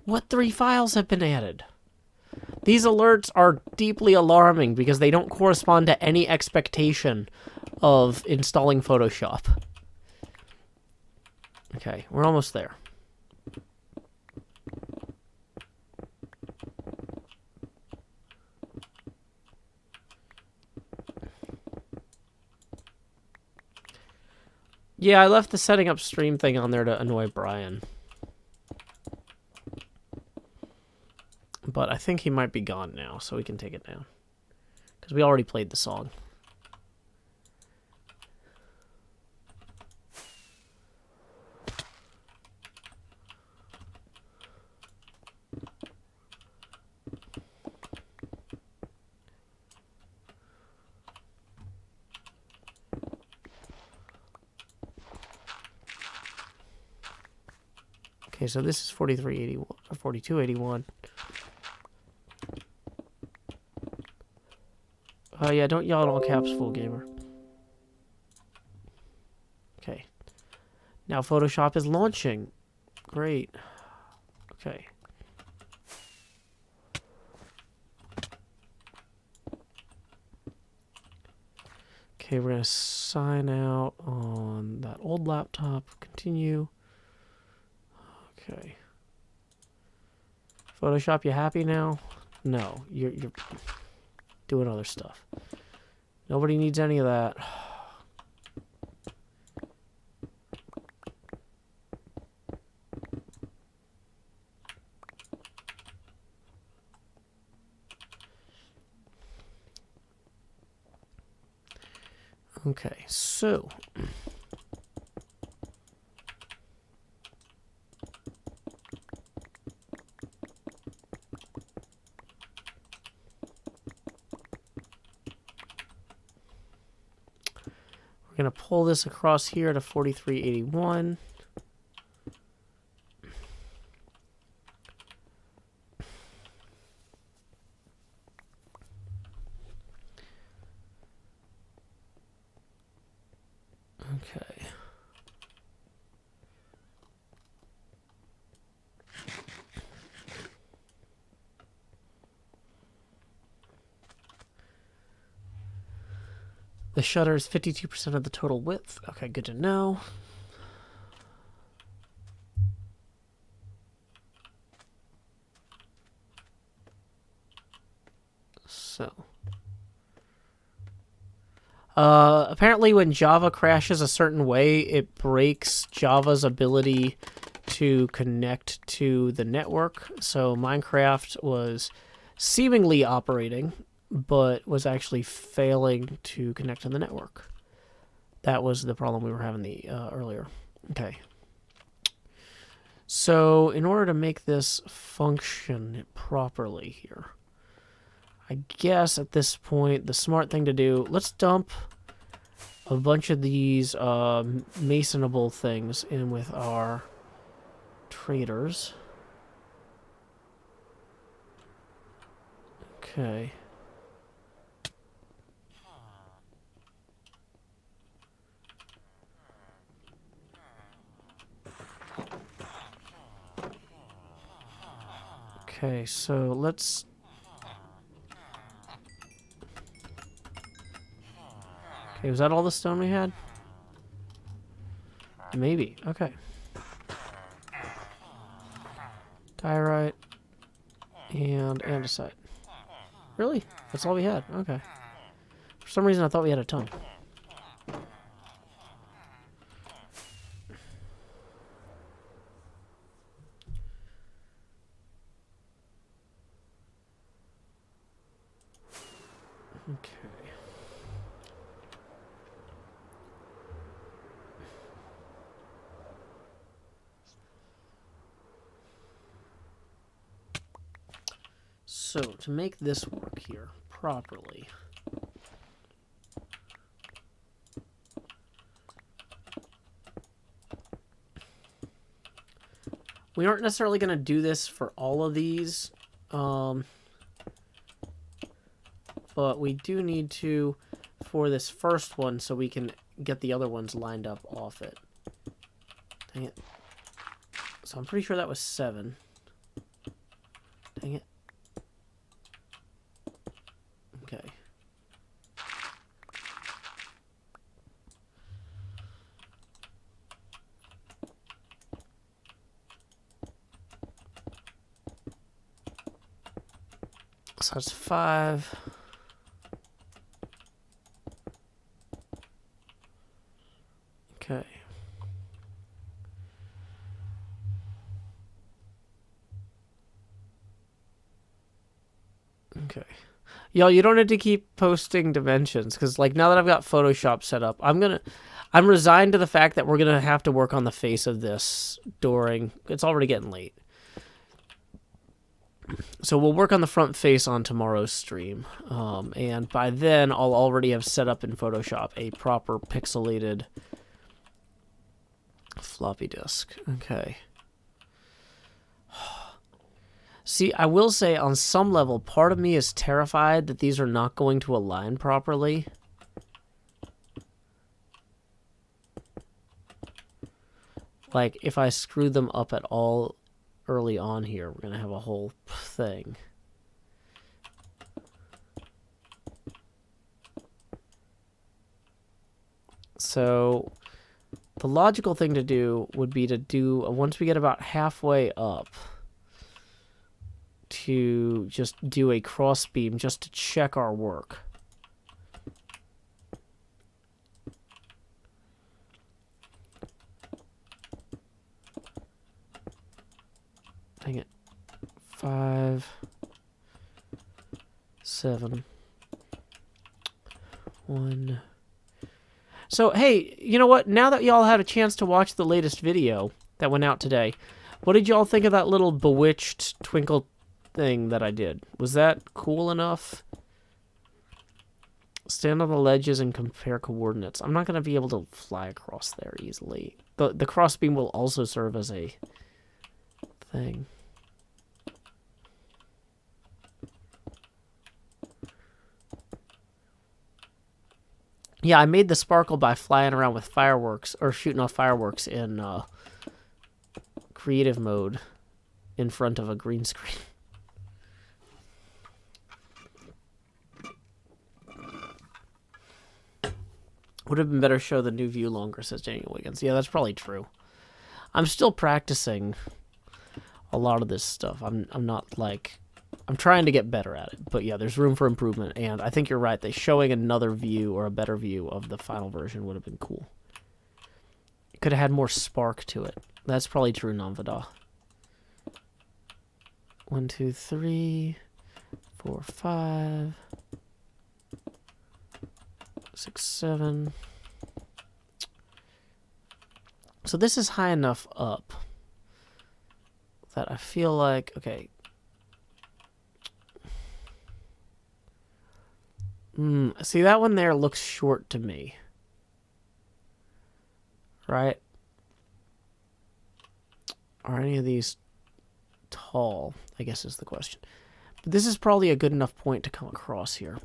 What 3 files have been added? These alerts are deeply alarming because they don't correspond to any expectation of installing Photoshop. Okay, we're almost there. Yeah, I left the setting up stream thing on there to annoy Brian. But I think he might be gone now, so we can take it down. Because we already played the song. Okay, so this is 4381 or 4281. Oh yeah, don't yell in all caps, full gamer. Okay. Now Photoshop is launching. Great. Okay. Okay, we're gonna sign out on that old laptop. Continue. Okay. Photoshop, you happy now? No, you're doing other stuff. Nobody needs any of that. Okay, so we're going to pull this across here to 4381. Okay. The shutter is 52% of the total width. Okay, good to know. So, apparently when Java crashes a certain way, it breaks Java's ability to connect to the network. So Minecraft was seemingly operating, but was actually failing to connect to the network. That was the problem we were having earlier. Okay. So in order to make this function properly here, I guess at this point, the smart thing to do, let's dump a bunch of these masonable things in with our traders. Okay. Okay, so let's... Okay, was that all the stone we had? Maybe. Okay. Diorite and andesite. Really? That's all we had? Okay. For some reason I thought we had a ton. Okay. So, to make this work here properly, we aren't necessarily going to do this for all of these, but we do need to for this first one so we can get the other ones lined up off it. Dang it. So I'm pretty sure that was 7. Dang it. Okay. So that's 5. Okay. Okay. Y'all, you don't need to keep posting dimensions, because, like, now that I've got Photoshop set up, I'm resigned to the fact that we're gonna have to work on the face of this during... It's already getting late. So we'll work on the front face on tomorrow's stream. And by then, I'll already have set up in Photoshop a proper pixelated floppy disk. Okay. See, I will say, on some level, part of me is terrified that these are not going to align properly. Like, if I screw them up at all early on here, we're going to have a whole thing. So, the logical thing to do would be to do, once we get about halfway up, to just do a cross beam just to check our work. Dang it. 5, 7, 1. So, hey, you know what? Now that y'all had a chance to watch the latest video that went out today, what did y'all think of that little bewitched twinkle thing that I did? Was that cool enough? Stand on the ledges and compare coordinates. I'm not going to be able to fly across there easily. The crossbeam will also serve as a thing. Yeah, I made the sparkle by flying around with fireworks, or shooting off fireworks in creative mode in front of a green screen. Would have been better to show the new view longer, says Daniel Wiggins. Yeah, that's probably true. I'm still practicing a lot of this stuff. I'm not like... I'm trying to get better at it, but yeah, there's room for improvement, and I think you're right. That showing another view or a better view of the final version would have been cool. It could have had more spark to it. That's probably true, Namvada. 1, 2, 3, 4, 5, 6, 7. So this is high enough up that I feel like, okay. See, that one there looks short to me. Right? Are any of these tall, I guess is the question. But this is probably a good enough point to come across here.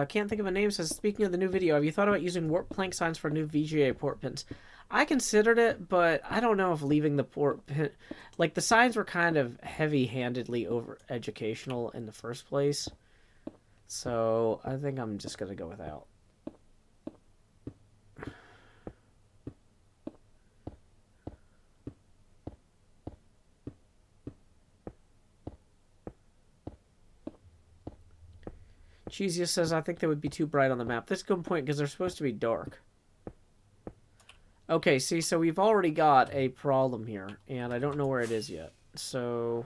Can't think of a name. Says, speaking of the new video, have you thought about using warp plank signs for new VGA port pins? I considered it, but I don't know if leaving the port pin... Like, the signs were kind of heavy-handedly over-educational in the first place. So, I think I'm just going to go without. Cheesiest says, I think they would be too bright on the map. That's a good point, because they're supposed to be dark. Okay, see, so we've already got a problem here, and I don't know where it is yet. So,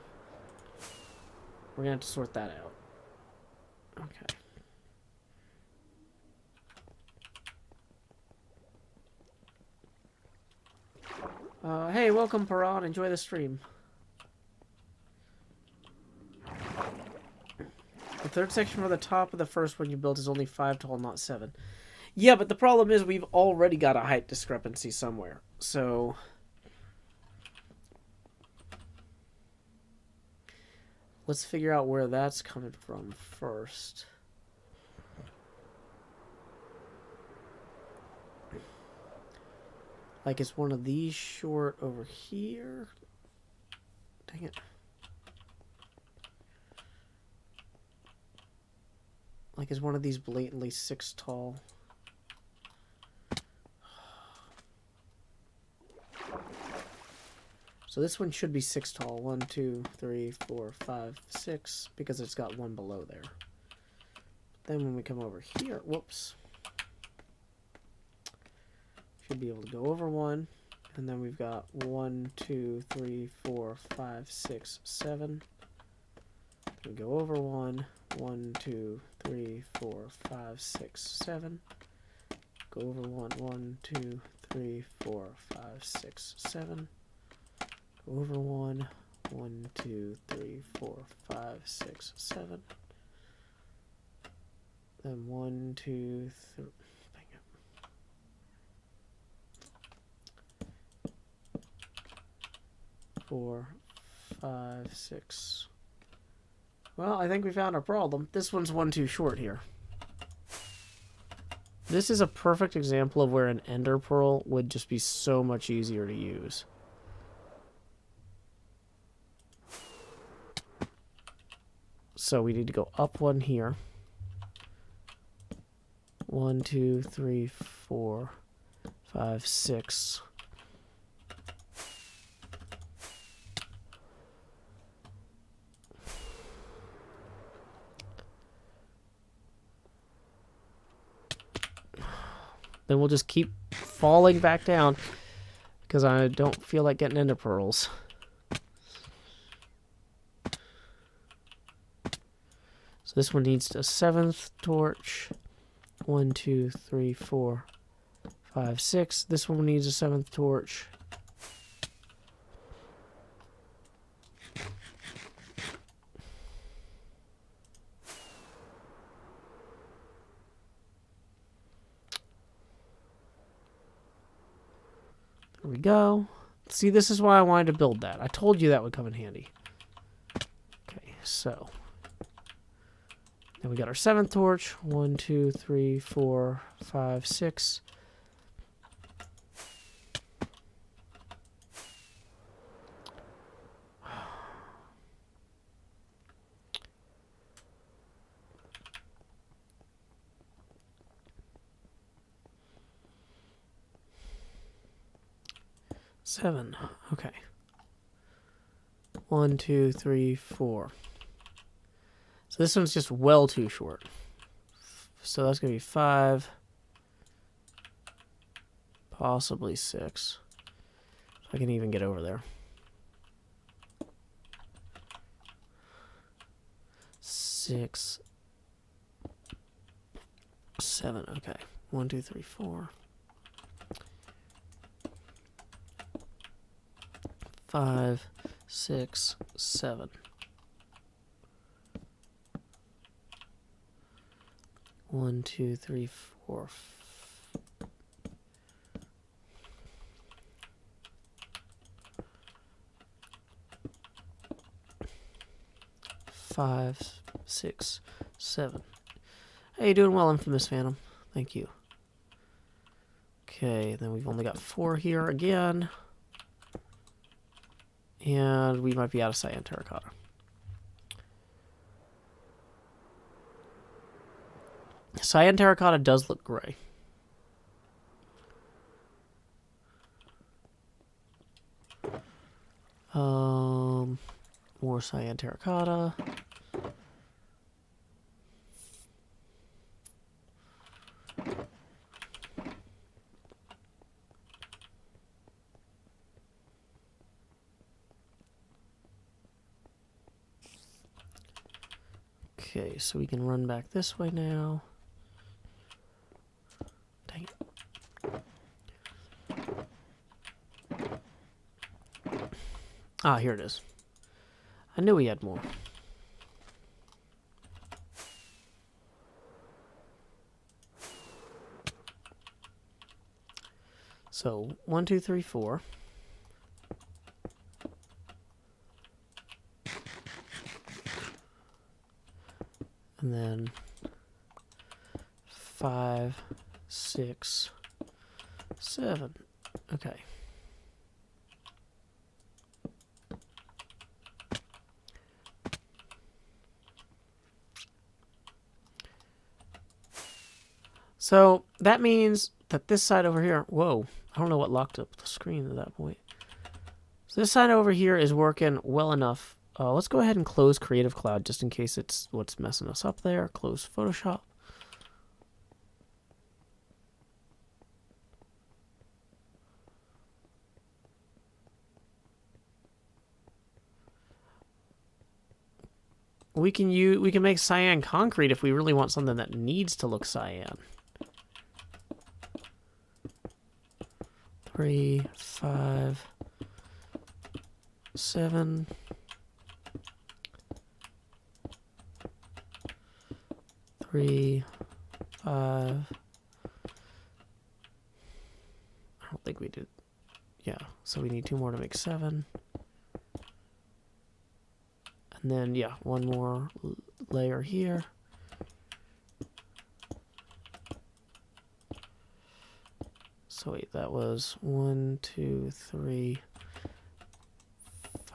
we're going to have to sort that out. Okay. Hey, welcome, Parad. Enjoy the stream. The third section from the top of the first one you built is only 5 tall, not 7. Yeah, but the problem is we've already got a height discrepancy somewhere. So... let's figure out where that's coming from first. Like, is one of these short over here? Dang it. Like, is one of these blatantly 6 tall? So this one should be 6 tall. 1, 2, 3, 4, 5, 6, because it's got one below there. Then when we come over here, whoops. Should be able to go over 1. And then we've got 1, 2, 3, 4, 5, 6, 7. We go over 1. 1, 2, 3, 4, 5, 6, 7. Go over 1. 1, 2, 3, 4, 5, 6, 7. Go over 1. 1, 2, 3, 4, 5, 6, 7. Then 1, 2, 3. 4, 5, 6. Well, I think we found our problem. This one's one too short here. This is a perfect example of where an ender pearl would just be so much easier to use. So we need to go up one here. 1, 2, 3, 4, 5, 6. Then we'll just keep falling back down because I don't feel like getting ender pearls. So this one needs a 7th torch. 1, 2, 3, 4, 5, 6. This one needs a 7th torch. There we go. See, this is why I wanted to build that. I told you that would come in handy. Okay, so then we got our 7th torch. 1, 2, 3, 4, 5, 6. Seven. Okay. 1, 2, 3, 4. So this one's just well too short. So that's going to be 5. Possibly 6. If I can even get over there. 6. 7. Okay. 1, 2, 3, 4. 5, 6, 7. 1, 2, 3, 4. 5, 6, 7. Hey, you're doing well, Infamous Phantom. Thank you. Okay, then we've only got 4 here again. And we might be out of cyan terracotta. Cyan terracotta does look gray. More cyan terracotta. Okay, so we can run back this way now. Dang it. Ah, here it is. I knew we had more. So 1, 2, 3, 4. And then 5, 6, 7. Okay. So that means that this side over here, whoa, I don't know what locked up the screen at that point. So this side over here is working well enough. Let's go ahead and close Creative Cloud just in case it's what's messing us up there. Close Photoshop. We can make cyan concrete if we really want something that needs to look cyan. 3, 5, 7. 3, 5. I don't think we did. Yeah, so we need 2 more to make 7. And then, yeah, 1 more layer here. So wait, that was 1, 2, 3,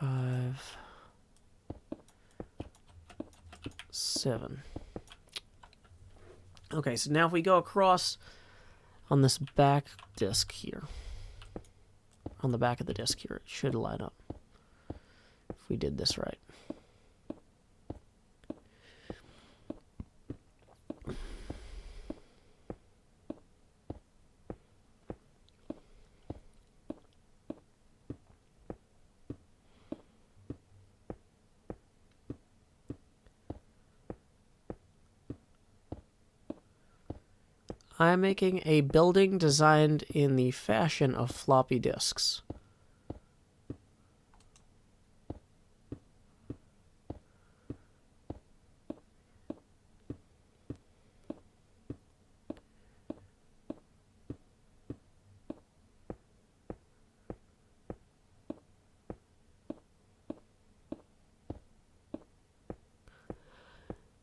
5, 7. Okay, so now if we go across on this back disk here, on the back of the disk here, it should line up if we did this right. I'm making a building designed in the fashion of floppy disks.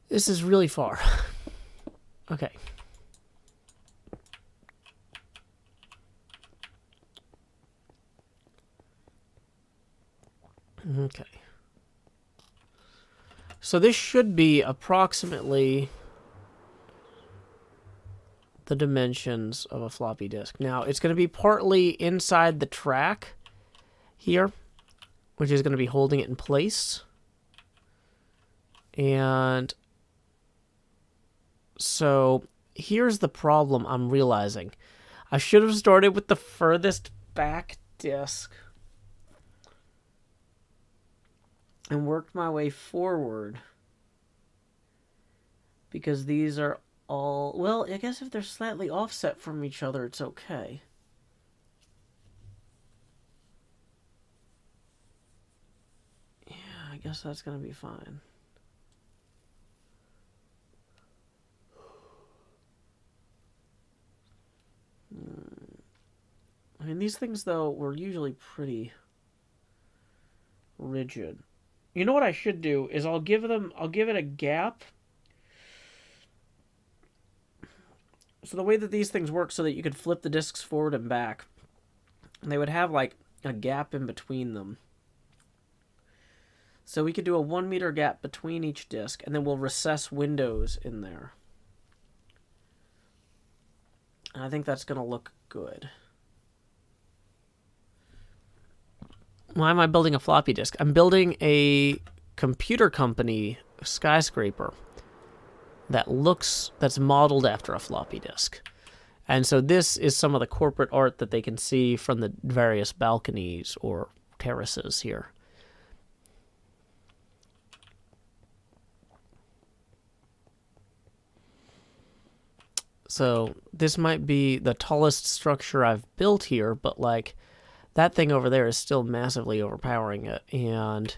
This is really far. Okay. Okay. So this should be approximately the dimensions of a floppy disk. Now, it's going to be partly inside the track here, which is going to be holding it in place. And so here's the problem I'm realizing. I should have started with the furthest back disk and worked my way forward, because these are all, well, I guess if they're slightly offset from each other, it's okay. Yeah, I guess that's gonna be fine. I mean, these things, though, were usually pretty rigid. You know what I should do is I'll give it a gap. So the way that these things work, so that you could flip the discs forward and back, and they would have like a gap in between them. So we could do a 1 meter gap between each disc, and then we'll recess windows in there. And I think that's going to look good. Why am I building a floppy disk? I'm building a computer company skyscraper that's modeled after a floppy disk. And so this is some of the corporate art that they can see from the various balconies or terraces here. So this might be the tallest structure I've built here, but like that thing over there is still massively overpowering it. And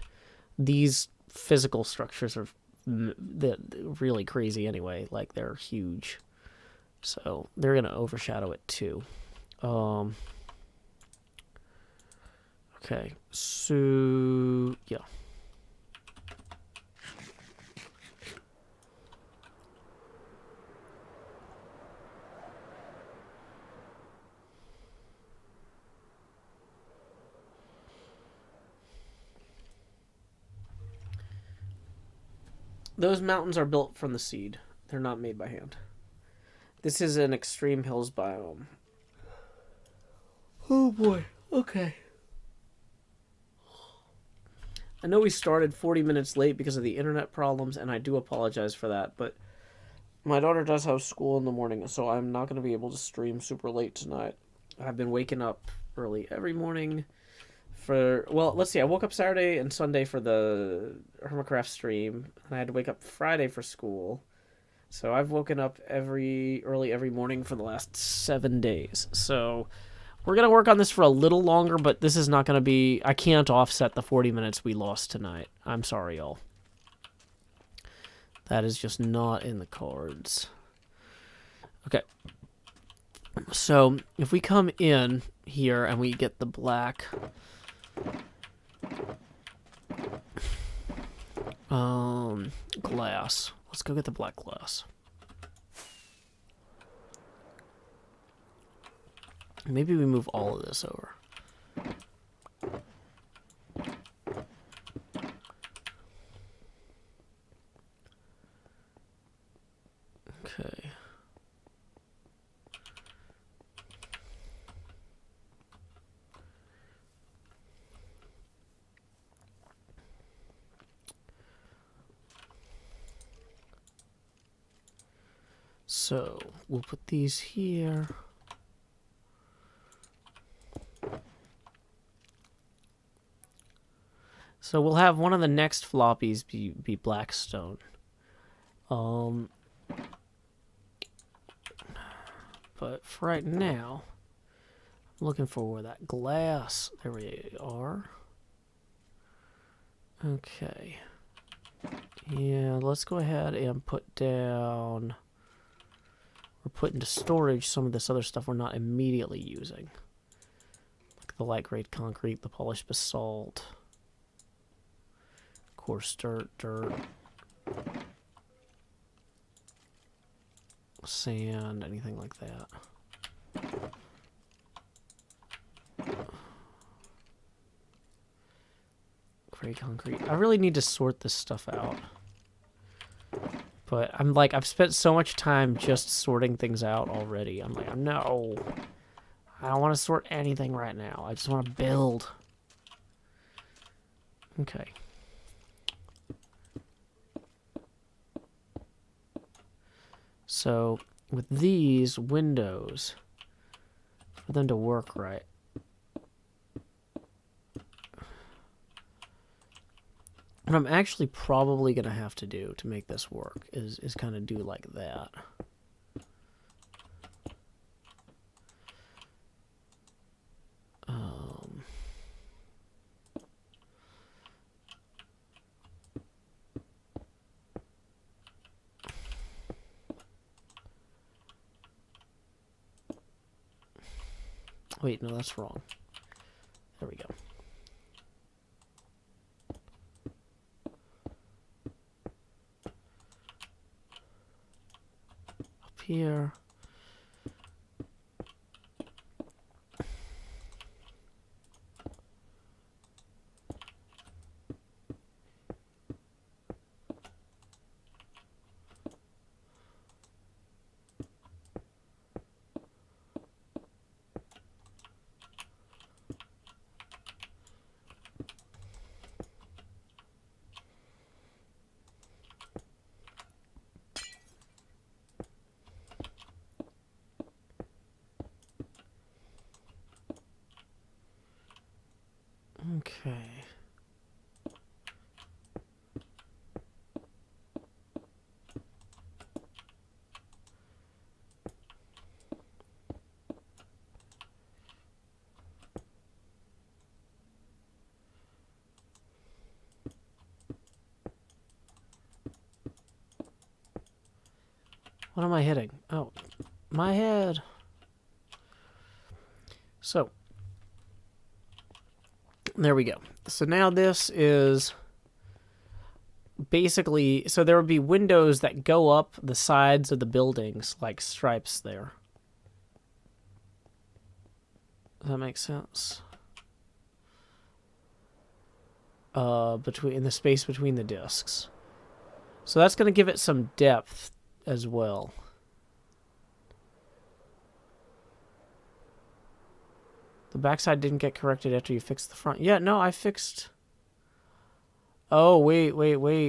these physical structures are really crazy anyway. Like, they're huge. So they're going to overshadow it too. Okay, so yeah. Those mountains are built from the seed. They're not made by hand. This is an extreme hills biome. Oh boy. Okay. I know we started 40 minutes late because of the internet problems, and I do apologize for that, but my daughter does have school in the morning, so I'm not going to be able to stream super late tonight. I've been waking up early every morning for, well, let's see, I woke up Saturday and Sunday for the Hermticraft stream, and I had to wake up Friday for school. So I've woken up early every morning for the last 7 days. So we're going to work on this for a little longer, but this is not going to be, I can't offset the 40 minutes we lost tonight. I'm sorry, y'all. That is just not in the cards. Okay. So if we come in here and we get the black glass. Let's go get the black glass. Maybe we move all of this over. Okay. So we'll put these here. So we'll have one of the next floppies be Blackstone. But for right now, I'm looking for where that glass. There we are. Okay. Yeah, let's go ahead and put down. We're putting into storage some of this other stuff we're not immediately using. Like the light grade concrete, the polished basalt, coarse dirt, sand, anything like that. Gray concrete. I really need to sort this stuff out. But I'm like, I've spent so much time just sorting things out already. I'm like, no. I don't want to sort anything right now. I just want to build. Okay. So, with these windows, for them to work right, what I'm actually probably going to have to do to make this work is kind of do like that. Wait, no, that's wrong. There we go. Up here. Okay. What am I hitting? Oh, my head. So, there we go. So now this is basically, so there would be windows that go up the sides of the buildings like stripes there. Does that make sense? In the space between the discs. So that's going to give it some depth as well. The backside didn't get corrected after you fixed the front. Yeah, no, I fixed... Oh, wait.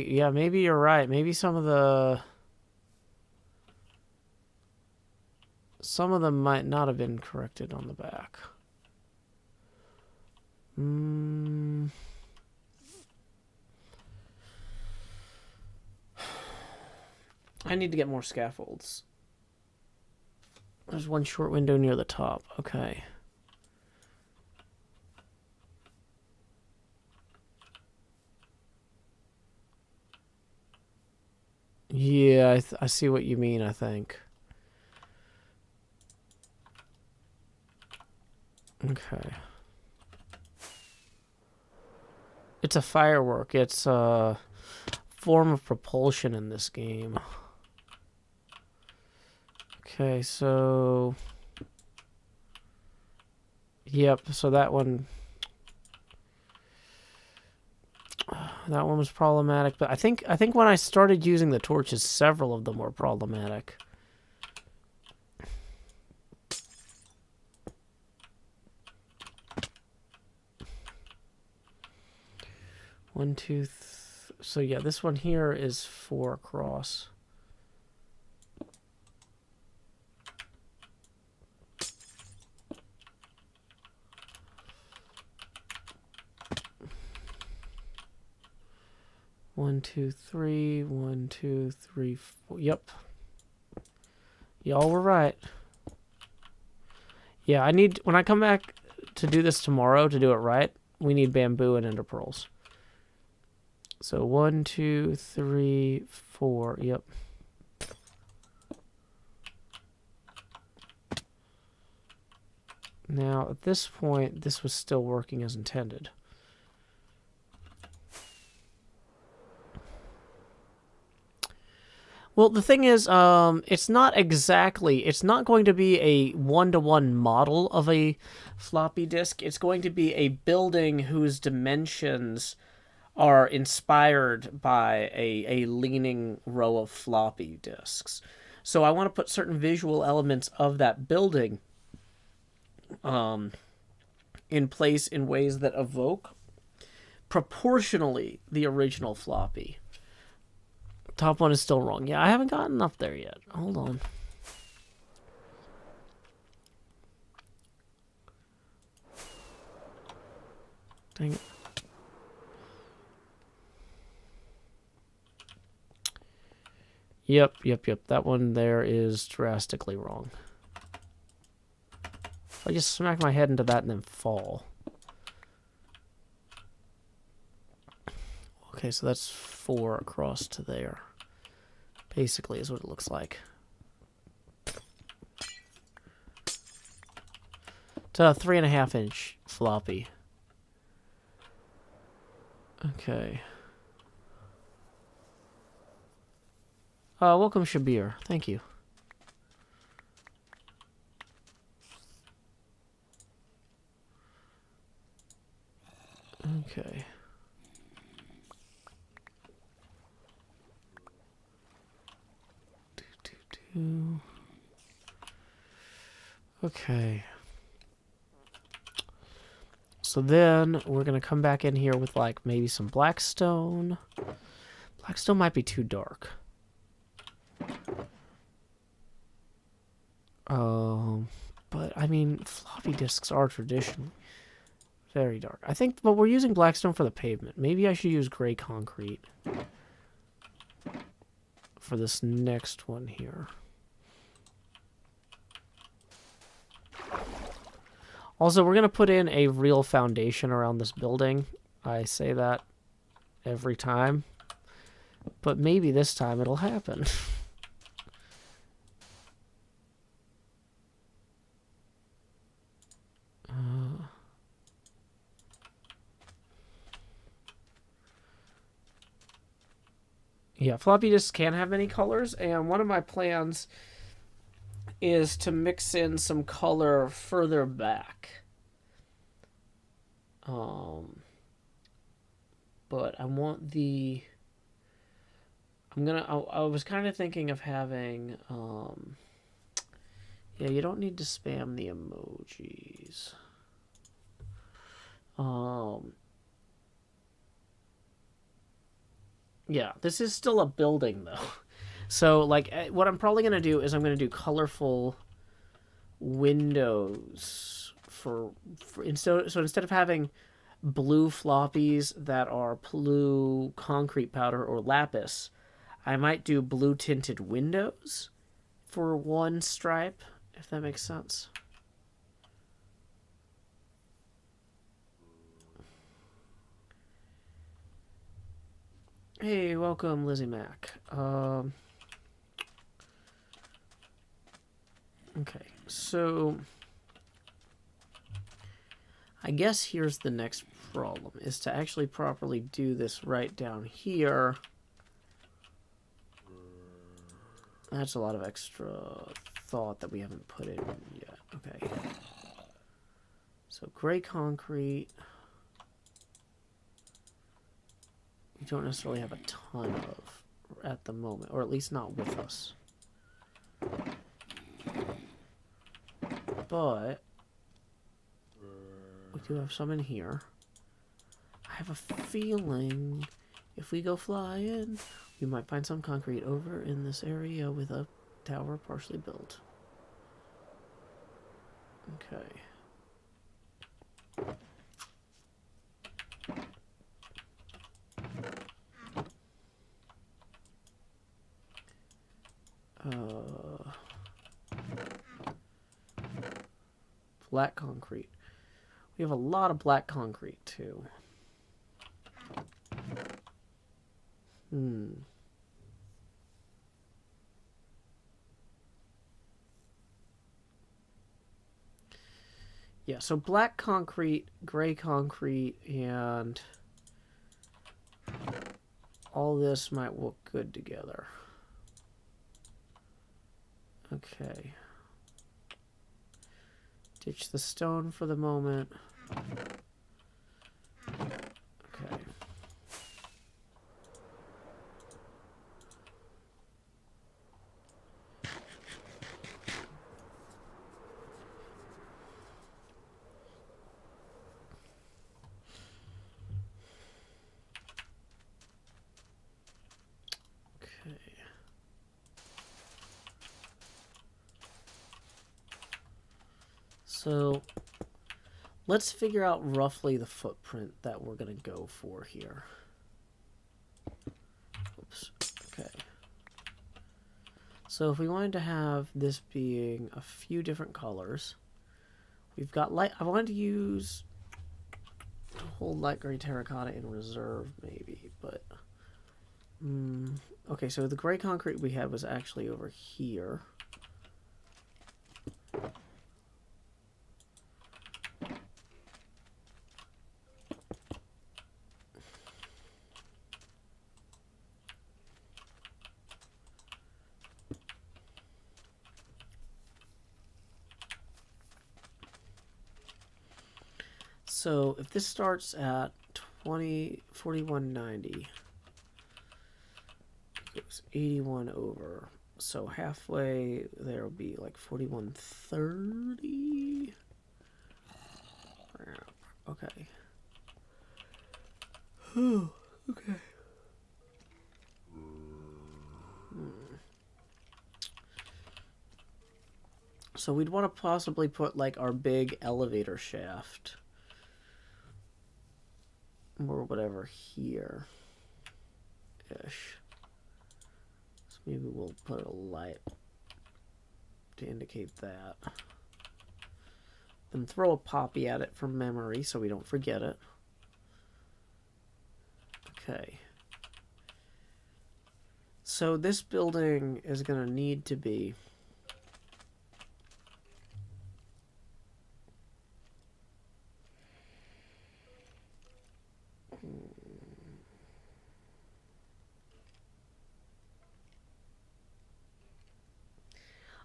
Yeah, maybe you're right. Maybe some of them might not have been corrected on the back. I need to get more scaffolds. There's one short window near the top. Okay. Yeah, I see what you mean, I think. Okay. It's a firework. It's a form of propulsion in this game. Okay, so... Yep, so that one was problematic, but I think when I started using the torches, several of them were problematic. One, two, so yeah, this one here is 4 across. One, two, three, 1, 2, 3, 4. Yep. Y'all were right. Yeah, I need, when I come back to do this tomorrow, to do it right, we need bamboo and ender pearls. So 1, 2, 3, 4. Yep. Now, at this point, this was still working as intended. Well, the thing is, it's not going to be a one-to-one model of a floppy disk. It's going to be a building whose dimensions are inspired by a leaning row of floppy disks. So I want to put certain visual elements of that building in place in ways that evoke proportionally the original floppy. Top one is still wrong. Yeah, I haven't gotten up there yet. Hold on. Dang it. Yep. That one there is drastically wrong. If I just smack my head into that and then fall. Okay, so that's 4 across to there. Basically is what it looks like. It's a 3.5 inch floppy. Okay. Welcome, Shabir. Thank you. Okay. Okay. So then we're going to come back in here with like maybe some blackstone. Blackstone might be too dark. But I mean, floppy disks are traditionally very dark. I think, but we're using blackstone for the pavement. Maybe I should use gray concrete for this next one here. Also, we're going to put in a real foundation around this building. I say that every time. But maybe this time it'll happen. Yeah, floppy disks can have many colors, and one of my plans is to mix in some color further back. But I want the... I was kind of thinking of having... yeah, you don't need to spam the emojis. Yeah, this is still a building, though. So, like, what I'm probably going to do is I'm going to do colorful windows so instead of having blue floppies that are blue concrete powder or lapis, I might do blue tinted windows for one stripe, if that makes sense. Hey, welcome, Lizzie Mac. Okay, so I guess here's the next problem, is to actually properly do this right down here. That's a lot of extra thought that we haven't put in yet. Okay. So gray concrete, we don't necessarily have a ton of at the moment, or at least not with us. But we do have some in here. I have a feeling if we go flying, we might find some concrete over in this area with a tower partially built. Okay. Black concrete. We have a lot of black concrete too. Yeah, so black concrete, gray concrete, and all this might look good together. Okay. Ditch the stone for the moment. Okay. Okay. So let's figure out roughly the footprint that we're going to go for here. Oops. Okay. So if we wanted to have this being a few different colors, we've got light. I wanted to use to hold light gray terracotta in reserve maybe, but okay, so the gray concrete we had was actually over here. So if this starts at 4190, it goes 81 over. So halfway there will be like 4130. Okay. Okay. So we'd want to possibly put like our big elevator shaft or whatever here ish. So maybe we'll put a light to indicate that. And throw a poppy at it from memory so we don't forget it. Okay. So this building is going to need to be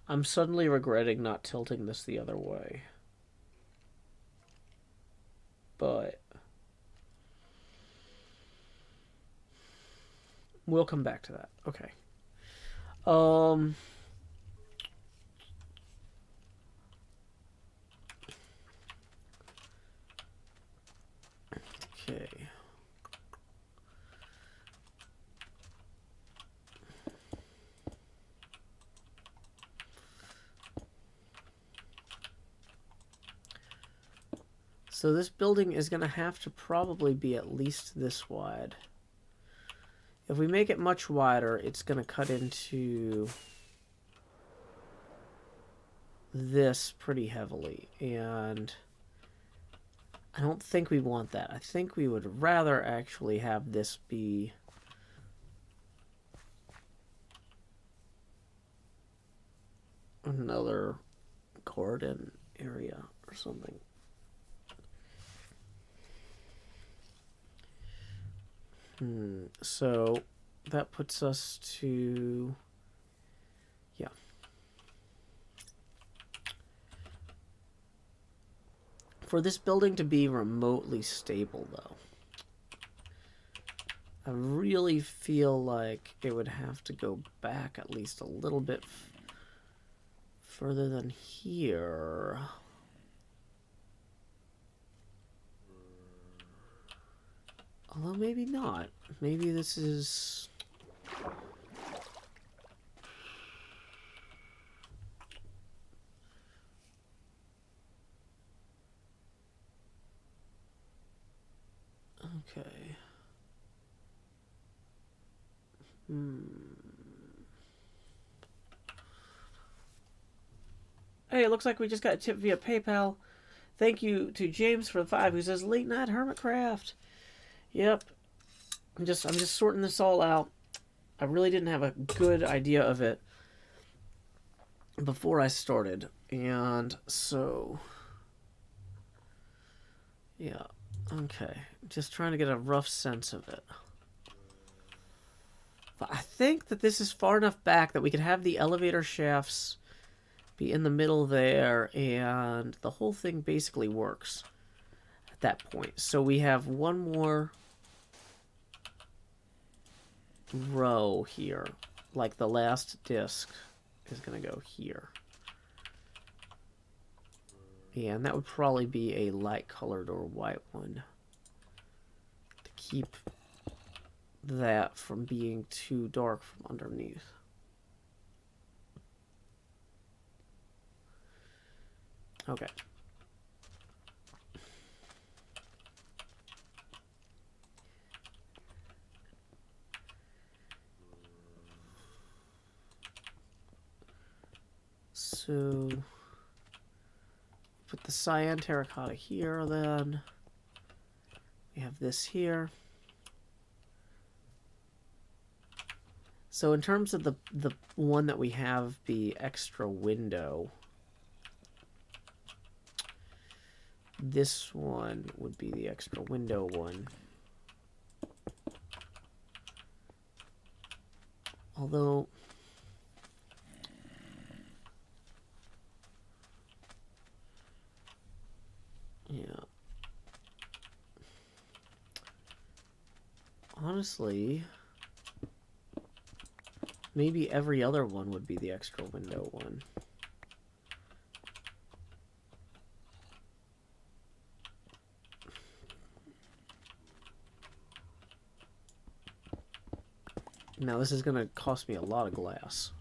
I'm suddenly regretting not tilting this the other way. But we'll come back to that. Okay. Okay. So this building is going to have to probably be at least this wide. If we make it much wider, it's going to cut into this pretty heavily. And I don't think we want that. I think we would rather actually have this be another garden area or something. So that puts us to, yeah. For this building to be remotely stable, though, I really feel like it would have to go back at least a little bit further than here. Although maybe not. Maybe this is... Okay. Hey, it looks like we just got a tip via PayPal. Thank you to James for the 5, who says late night Hermticraft. Yep. I'm just sorting this all out. I really didn't have a good idea of it before I started. And so yeah. Okay. Just trying to get a rough sense of it. But I think that this is far enough back that we could have the elevator shafts be in the middle there, and the whole thing basically works at that point. So we have one more row here, like the last disc is going to go here. Yeah, and that would probably be a light colored or white one to keep that from being too dark from underneath. Okay. So put the cyan terracotta here, then we have this here. So in terms of the one that we have be extra window, this one would be the extra window one. Although yeah. Honestly, maybe every other one would be the extra window one. Now this is going to cost me a lot of glass.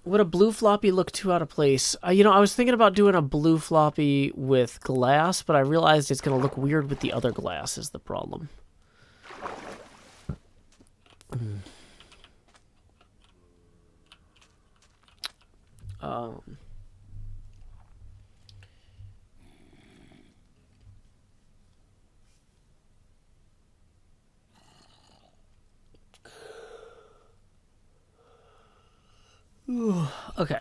Would a blue floppy look too out of place? You know, I was thinking about doing a blue floppy with glass, but I realized it's going to look weird with the other glass is the problem. Okay.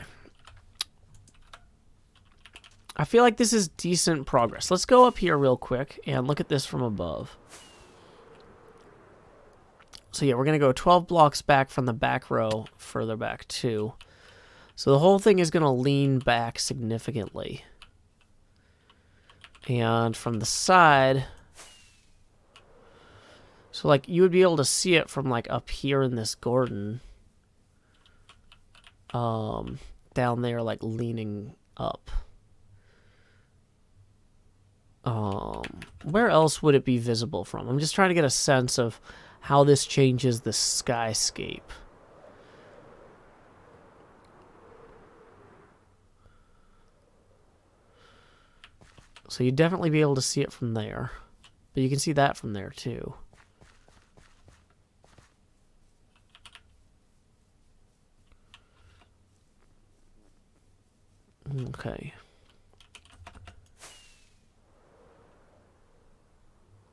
I feel like this is decent progress. Let's go up here real quick and look at this from above. So yeah, we're going to go 12 blocks back from the back row, further back too. So the whole thing is going to lean back significantly. And from the side, so like you would be able to see it from like up here in this garden. Down there, like leaning up. Where else would it be visible from? I'm just trying to get a sense of how this changes the skyscape. So you'd definitely be able to see it from there. But you can see that from there too. Okay.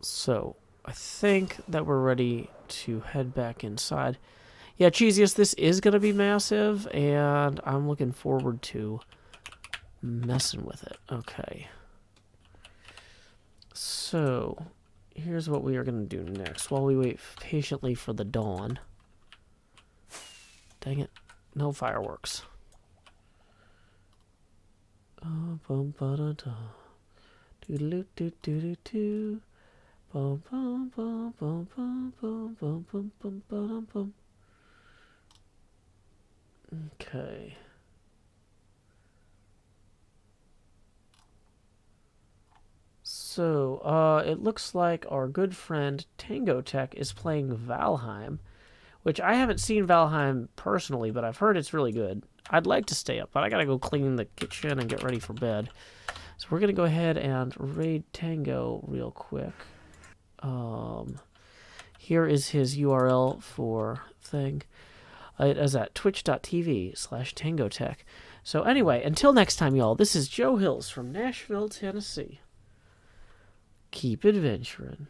So, I think that we're ready to head back inside. Yeah, Cheesiest, this is going to be massive, and I'm looking forward to messing with it. Okay. So, here's what we are going to do next while we wait patiently for the dawn. Dang it. No fireworks. Bum ba da da. Doodle doo doo doo doo. Bum bum bum bum bum bum bum bum bum bum bum. Okay. So, it looks like our good friend Tango Tech is playing Valheim, which I haven't seen Valheim personally, but I've heard it's really good. I'd like to stay up, but I gotta go clean the kitchen and get ready for bed. So we're gonna go ahead and raid Tango real quick. Here is his URL for thing. It is at twitch.tv/tangotech. So anyway, until next time, y'all, this is Joe Hills from Nashville, Tennessee. Keep adventuring.